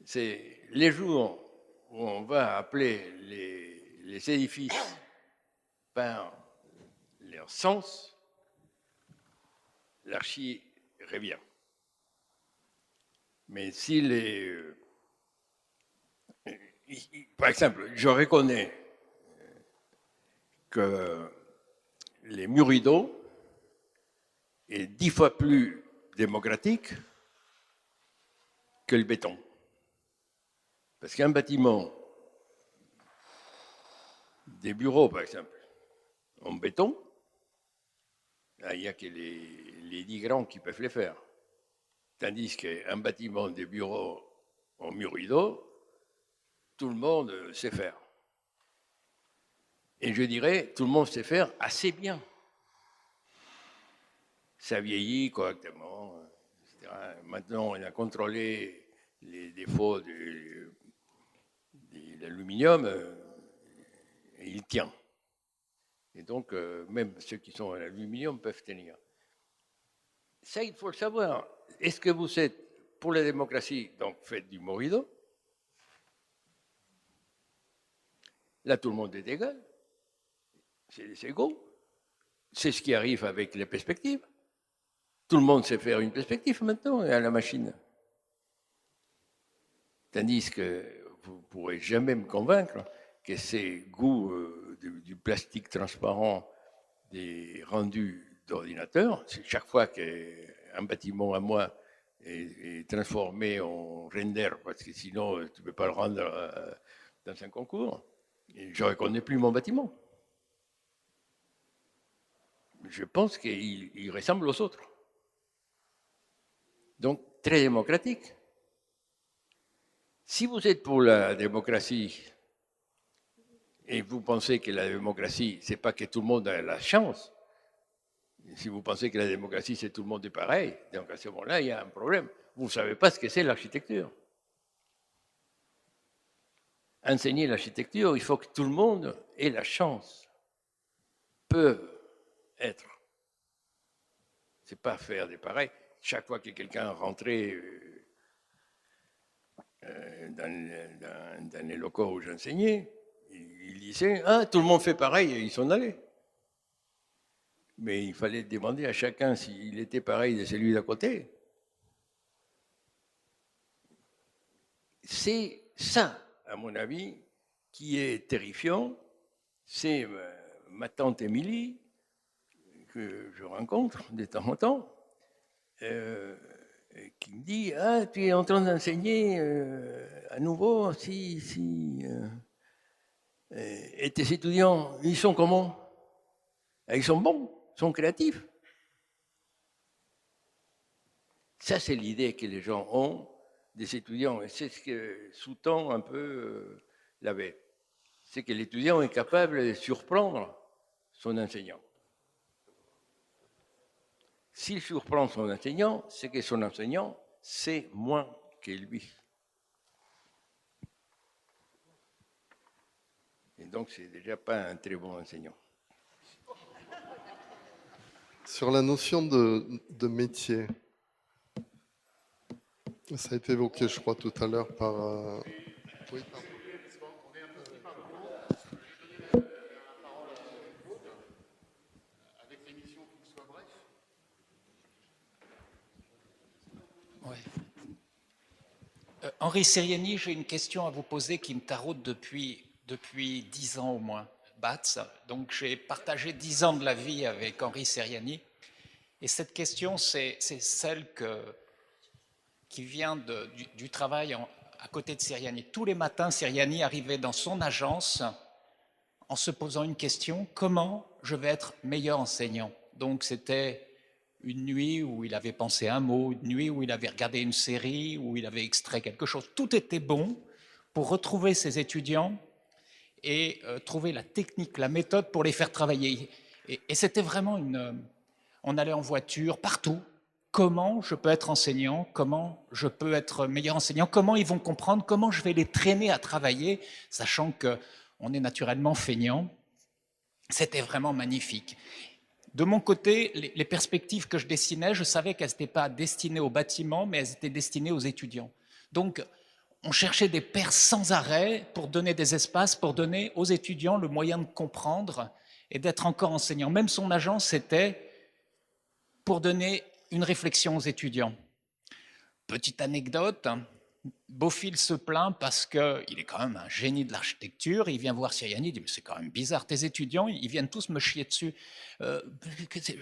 C'est les jours où on va appeler les édifices par leur sens, l'archi revient. Mais si par exemple, je reconnais que les murs-rideaux est 10 fois plus démocratique que le béton. Parce qu'un bâtiment, des bureaux par exemple, en béton, il n'y a que les 10 grands qui peuvent les faire. Tandis qu'un bâtiment de bureaux en mur rideau, tout le monde sait faire. Et je dirais, tout le monde sait faire assez bien. Ça vieillit correctement, etc. Maintenant, on a contrôlé les défauts de l'aluminium et il tient. Et donc, même ceux qui sont à l'aluminium peuvent tenir. Ça, il faut le savoir. Est-ce que vous êtes pour la démocratie, donc faites du morido? Là, tout le monde est égal. C'est égaux. C'est ce qui arrive avec les perspectives. Tout le monde sait faire une perspective maintenant à la machine. Tandis que vous ne pourrez jamais me convaincre que ces goûts du plastique transparent des rendus d'ordinateur, chaque fois qu'un bâtiment à moi est transformé en render, parce que sinon tu ne peux pas le rendre dans un concours, je ne reconnais plus mon bâtiment. Je pense qu'il ressemble aux autres. Donc, très démocratique. Si vous êtes pour la démocratie et vous pensez que la démocratie, ce n'est pas que tout le monde a la chance, si vous pensez que la démocratie, c'est tout le monde est pareil, donc à ce moment-là, il y a un problème. Vous ne savez pas ce que c'est l'architecture. Enseigner l'architecture, il faut que tout le monde ait la chance, peut être. Ce n'est pas faire des pareils. Chaque fois que quelqu'un rentrait dans les locaux où j'enseignais, il disait « Ah, tout le monde fait pareil » et ils s'en allaient. Mais il fallait demander à chacun s'il était pareil de celui d'à côté. C'est ça, à mon avis, qui est terrifiant. C'est ma tante Émilie, que je rencontre de temps en temps, qui me dit « Ah, tu es en train d'enseigner à nouveau, et tes étudiants, ils sont comment? Ils sont bons, ils sont créatifs. » Ça, c'est l'idée que les gens ont des étudiants, et c'est ce que sous-tend un peu l'abbé. C'est que l'étudiant est capable de surprendre son enseignant. S'il surprend son enseignant, c'est que son enseignant sait moins que lui. Et donc, c'est déjà pas un très bon enseignant. Sur la notion de métier, ça a été évoqué, je crois, tout à l'heure par... Oui, pardon. Henri Seriani, j'ai une question à vous poser qui me taraude depuis 10 ans au moins, BATS. Donc j'ai partagé 10 ans de la vie avec Henri Seriani. Et cette question, c'est celle qui vient du travail à côté de Seriani. Tous les matins, Seriani arrivait dans son agence en se posant une question, comment je vais être meilleur enseignant? Donc c'était une nuit où il avait pensé un mot, une nuit où il avait regardé une série, où il avait extrait quelque chose. Tout était bon pour retrouver ses étudiants et trouver la technique, la méthode pour les faire travailler. Et c'était vraiment on allait en voiture, partout. Comment je peux être enseignant? Comment je peux être meilleur enseignant? Comment ils vont comprendre? Comment je vais les traîner à travailler, sachant qu'on est naturellement feignant? C'était vraiment magnifique. De mon côté, les perspectives que je dessinais, je savais qu'elles n'étaient pas destinées au bâtiment, mais elles étaient destinées aux étudiants. Donc, on cherchait des paires sans arrêt pour donner des espaces, pour donner aux étudiants le moyen de comprendre et d'être encore enseignant. Même son agence, c'était pour donner une réflexion aux étudiants. Petite anecdote, Bofill se plaint parce qu'il est quand même un génie de l'architecture. Il vient voir Seriani, il dit « Mais c'est quand même bizarre, tes étudiants, ils viennent tous me chier dessus. Je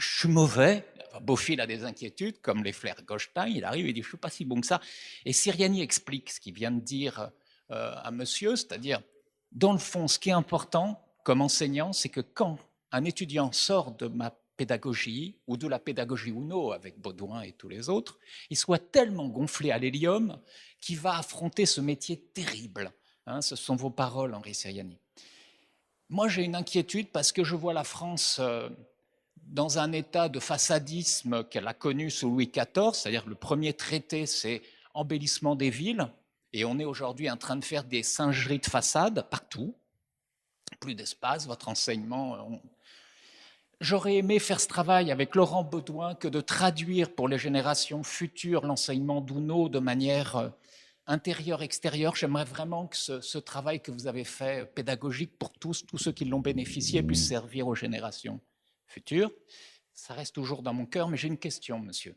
suis mauvais. » Bofill a des inquiétudes, comme les frères Goldstein. Il arrive et dit « Je ne suis pas si bon que ça. » Et Seriani explique ce qu'il vient de dire à monsieur, c'est-à-dire, dans le fond, ce qui est important comme enseignant, c'est que quand un étudiant sort de ma pédagogie, ou de la pédagogie Uno avec Baudouin et tous les autres, il soit tellement gonflé à l'hélium qu'il va affronter ce métier terrible. Hein, ce sont vos paroles, Henri Seriani. Moi, j'ai une inquiétude parce que je vois la France dans un état de façadisme qu'elle a connu sous Louis XIV, c'est-à-dire le premier traité, c'est embellissement des villes, et on est aujourd'hui en train de faire des singeries de façade partout, plus d'espace, votre enseignement. J'aurais aimé faire ce travail avec Laurent Baudouin que de traduire pour les générations futures l'enseignement d'Oudinot de manière intérieure, extérieure. J'aimerais vraiment que ce travail que vous avez fait, pédagogique pour tous ceux qui l'ont bénéficié, puisse servir aux générations futures. Ça reste toujours dans mon cœur, mais j'ai une question, monsieur.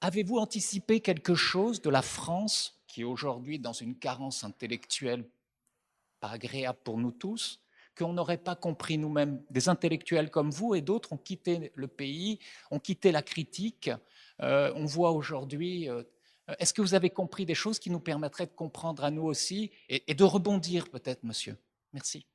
Avez-vous anticipé quelque chose de la France, qui est aujourd'hui dans une carence intellectuelle pas agréable pour nous tous, qu'on n'aurait pas compris nous-mêmes? Des intellectuels comme vous et d'autres ont quitté le pays, ont quitté la critique. On voit aujourd'hui... Est-ce que vous avez compris des choses qui nous permettraient de comprendre à nous aussi et de rebondir peut-être, monsieur? Merci.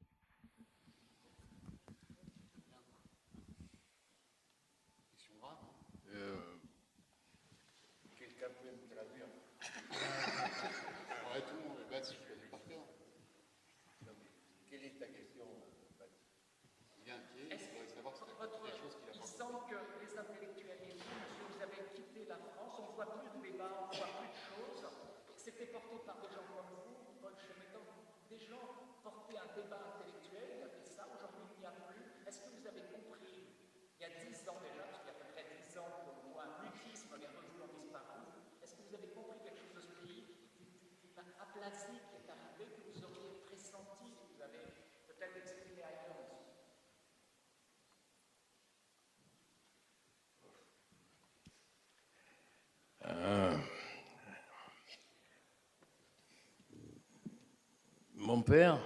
Mon père,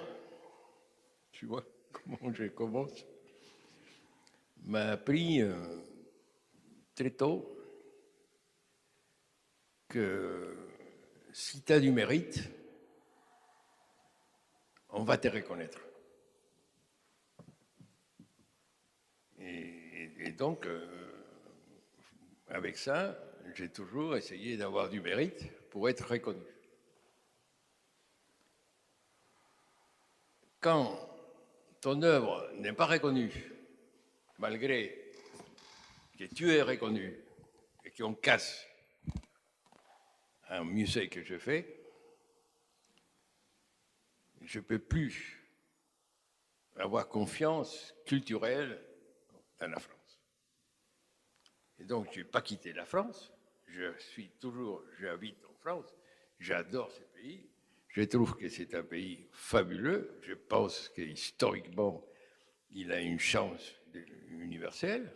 tu vois comment je commence, m'a appris très tôt que si tu as du mérite, on va te reconnaître. Et donc, avec ça, j'ai toujours essayé d'avoir du mérite pour être reconnu. Quand ton œuvre n'est pas reconnue, malgré que tu es reconnu et qu'on casse un musée que je fais, je ne peux plus avoir confiance culturelle dans la France. Et donc, je n'ai pas quitté la France, j'habite en France, j'adore ce pays. Je trouve que c'est un pays fabuleux. Je pense qu'historiquement, il a une chance universelle.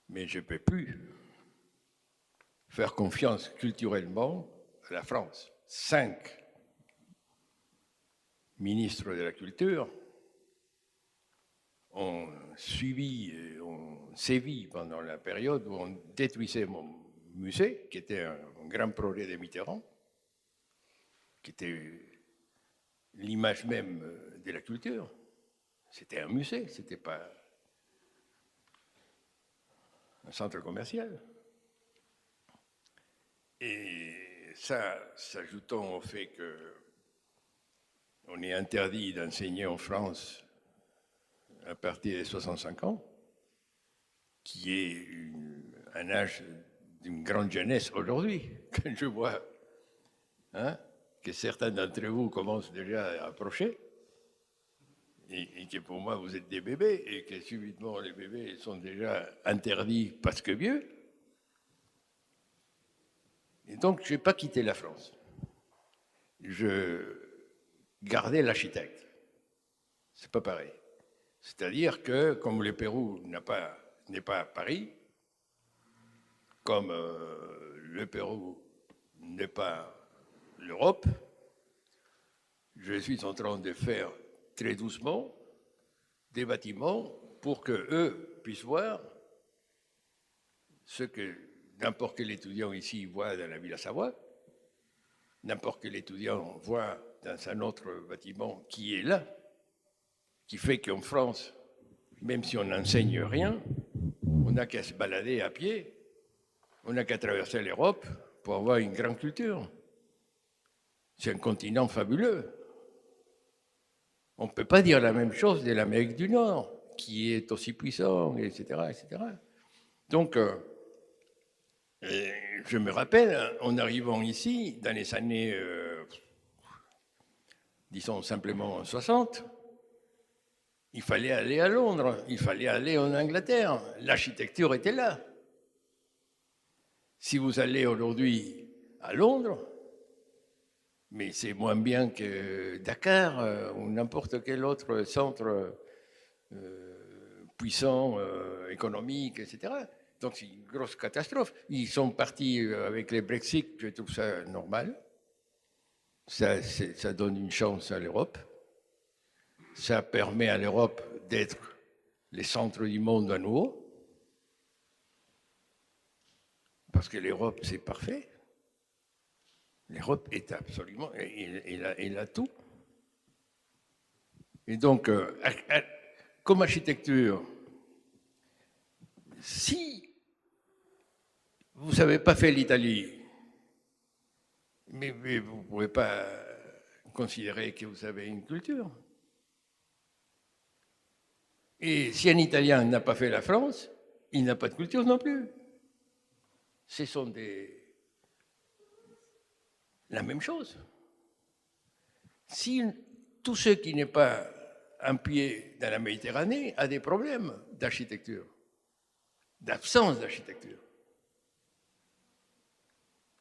Mais je ne peux plus faire confiance culturellement à la France. 5 ministres de la Culture ont sévi pendant la période où on détruisait mon musée, qui était un grand projet de Mitterrand, qui était l'image même de la culture. C'était un musée, ce n'était pas un centre commercial. Et ça, s'ajoutant au fait qu'on est interdit d'enseigner en France à partir de 65 ans, qui est un âge d'une grande jeunesse aujourd'hui, quand je vois que certains d'entre vous commencent déjà à approcher, et que pour moi vous êtes des bébés, et que subitement les bébés sont déjà interdits parce que vieux. Et donc je n'ai pas quitté la France. Je gardais l'architecte. C'est pas pareil. C'est-à-dire que comme le Pérou n'est pas à Paris, comme le Pérou n'est pas l'Europe, je suis en train de faire très doucement des bâtiments pour qu'eux puissent voir ce que n'importe quel étudiant ici voit dans la ville à Savoie, n'importe quel étudiant voit dans un autre bâtiment qui est là, qui fait qu'en France, même si on n'enseigne rien, on n'a qu'à se balader à pied, on n'a qu'à traverser l'Europe pour avoir une grande culture. C'est un continent fabuleux. On ne peut pas dire la même chose de l'Amérique du Nord, qui est aussi puissant, etc. etc. Donc, je me rappelle, en arrivant ici, dans les années, disons simplement 60, il fallait aller à Londres, il fallait aller en Angleterre. L'architecture était là. Si vous allez aujourd'hui à Londres, mais c'est moins bien que Dakar ou n'importe quel autre centre puissant, économique, etc. Donc c'est une grosse catastrophe. Ils sont partis avec les Brexit, je trouve ça normal. Ça donne une chance à l'Europe. Ça permet à l'Europe d'être les centres du monde à nouveau. Parce que l'Europe, c'est parfait. L'Europe est absolument... Elle a tout. Et donc, comme architecture, si vous ne savez pas faire l'Italie, mais vous ne pouvez pas considérer que vous avez une culture. Et si un Italien n'a pas fait la France, il n'a pas de culture non plus. Ce sont la même chose. Si tout ce qui n'est pas un pied dans la Méditerranée a des problèmes d'architecture, d'absence d'architecture.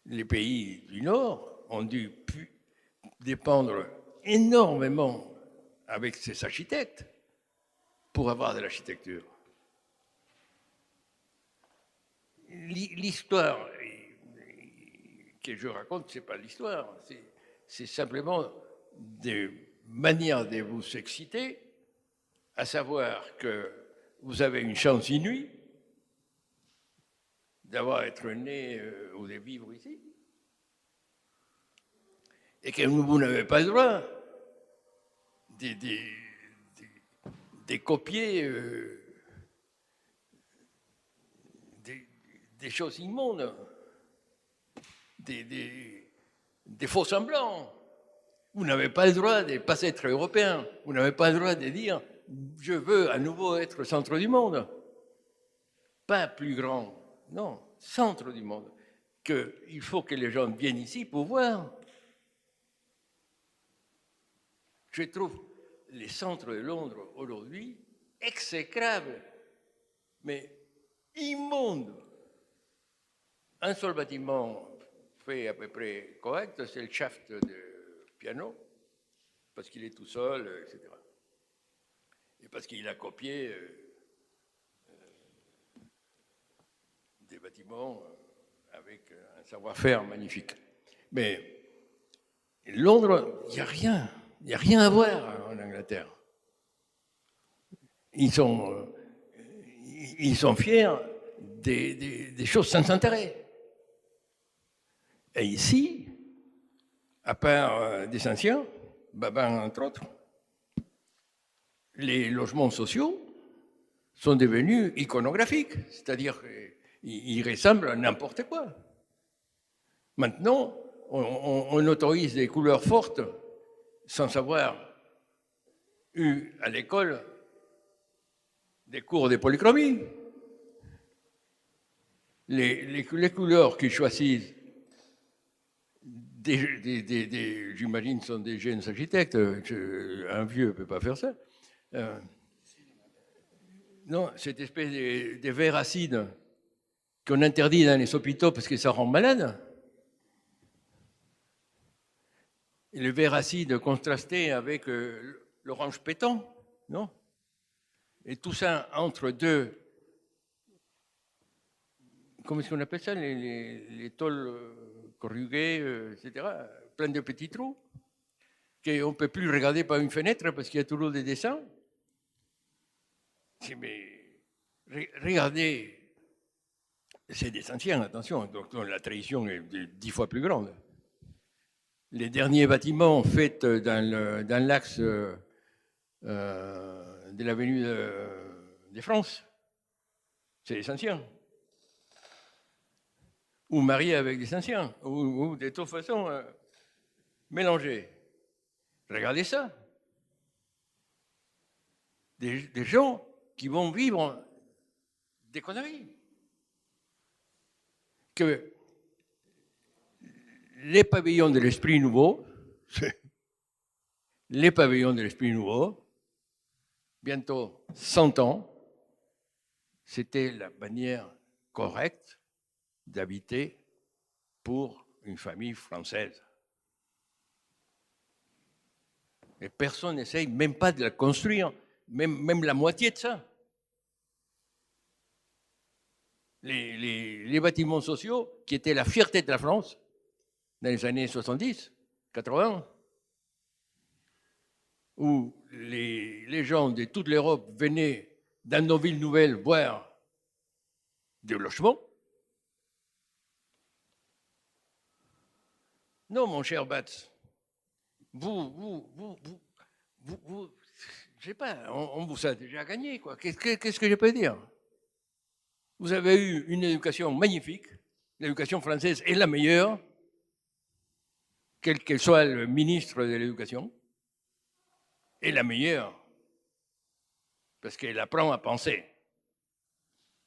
Les pays du Nord ont dû dépendre énormément avec ces architectes pour avoir de l'architecture. L'histoire que je raconte, ce n'est pas l'histoire, c'est simplement des manières de vous exciter, à savoir que vous avez une chance inouïe d'avoir été né ou de vivre ici, et que vous n'avez pas le droit de copier des choses immondes, des faux semblants. Vous n'avez pas le droit de ne pas être européen. Vous n'avez pas le droit de dire « je veux à nouveau être centre du monde ». Pas plus grand, non, centre du monde. Il faut que les gens viennent ici pour voir. Je trouve les centres de Londres aujourd'hui exécrables, mais immondes. Un seul bâtiment fait à peu près correct, c'est le shaft de piano, parce qu'il est tout seul, etc. Et parce qu'il a copié des bâtiments avec un savoir-faire magnifique. Mais Londres, il n'y a rien. Il n'y a rien à voir en Angleterre. Ils sont fiers des choses sans intérêt. Et ici, à part des anciens, Babin entre autres, les logements sociaux sont devenus iconographiques, c'est-à-dire qu'ils ressemblent à n'importe quoi. Maintenant, on autorise des couleurs fortes sans avoir eu à l'école des cours de polychromie. Les couleurs qu'ils choisissent, j'imagine, sont des jeunes architectes. Un vieux ne peut pas faire ça. Non, cette espèce de verre acide qu'on interdit dans les hôpitaux parce que ça rend malade. Et le verre acide contrasté avec l'orange pétant, non? Et tout ça entre deux, comment est-ce qu'on appelle ça, les tôles corrugées, etc., plein de petits trous, qu'on ne peut plus regarder par une fenêtre parce qu'il y a toujours des dessins. Mais regardez, c'est des anciens, attention, donc la tradition est 10 fois plus grande. Les derniers bâtiments faits dans l'axe de l'avenue de France, c'est les anciens. Ou mariés avec des anciens, ou de toute façon mélangés. Regardez ça. des gens qui vont vivre des conneries. Que les pavillons de l'esprit nouveau, les pavillons de l'esprit nouveau, bientôt 100 ans, c'était la manière correcte d'habiter pour une famille française. Et personne n'essaye même pas de la construire, même la moitié de ça. Les bâtiments sociaux, qui étaient la fierté de la France dans les années 70, 80, où les gens de toute l'Europe venaient dans nos villes nouvelles voir des logements. Non, mon cher Batz, vous je sais pas, on vous a déjà gagné, quoi. Qu'est-ce que je peux dire? Vous avez eu une éducation magnifique, l'éducation française est la meilleure, quel que soit le ministre de l'éducation, est la meilleure, parce qu'elle apprend à penser.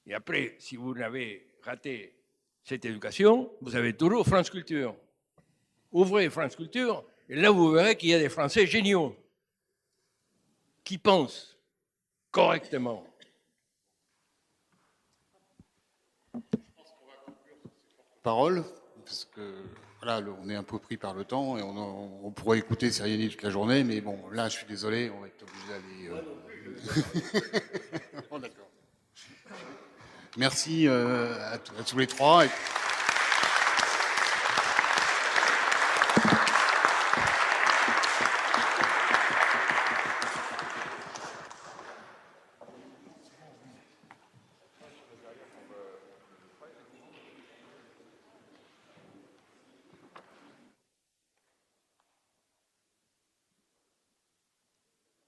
Et après, si vous avez raté cette éducation, vous avez toujours France Culture. Ouvrez France Culture, et là vous verrez qu'il y a des Français géniaux qui pensent correctement. Parole, parce que voilà, on est un peu pris par le temps et on pourrait écouter Seriani toute la journée, mais bon, là, je suis désolé, on va être obligé d'aller. Bon, d'accord. Merci à tous les trois.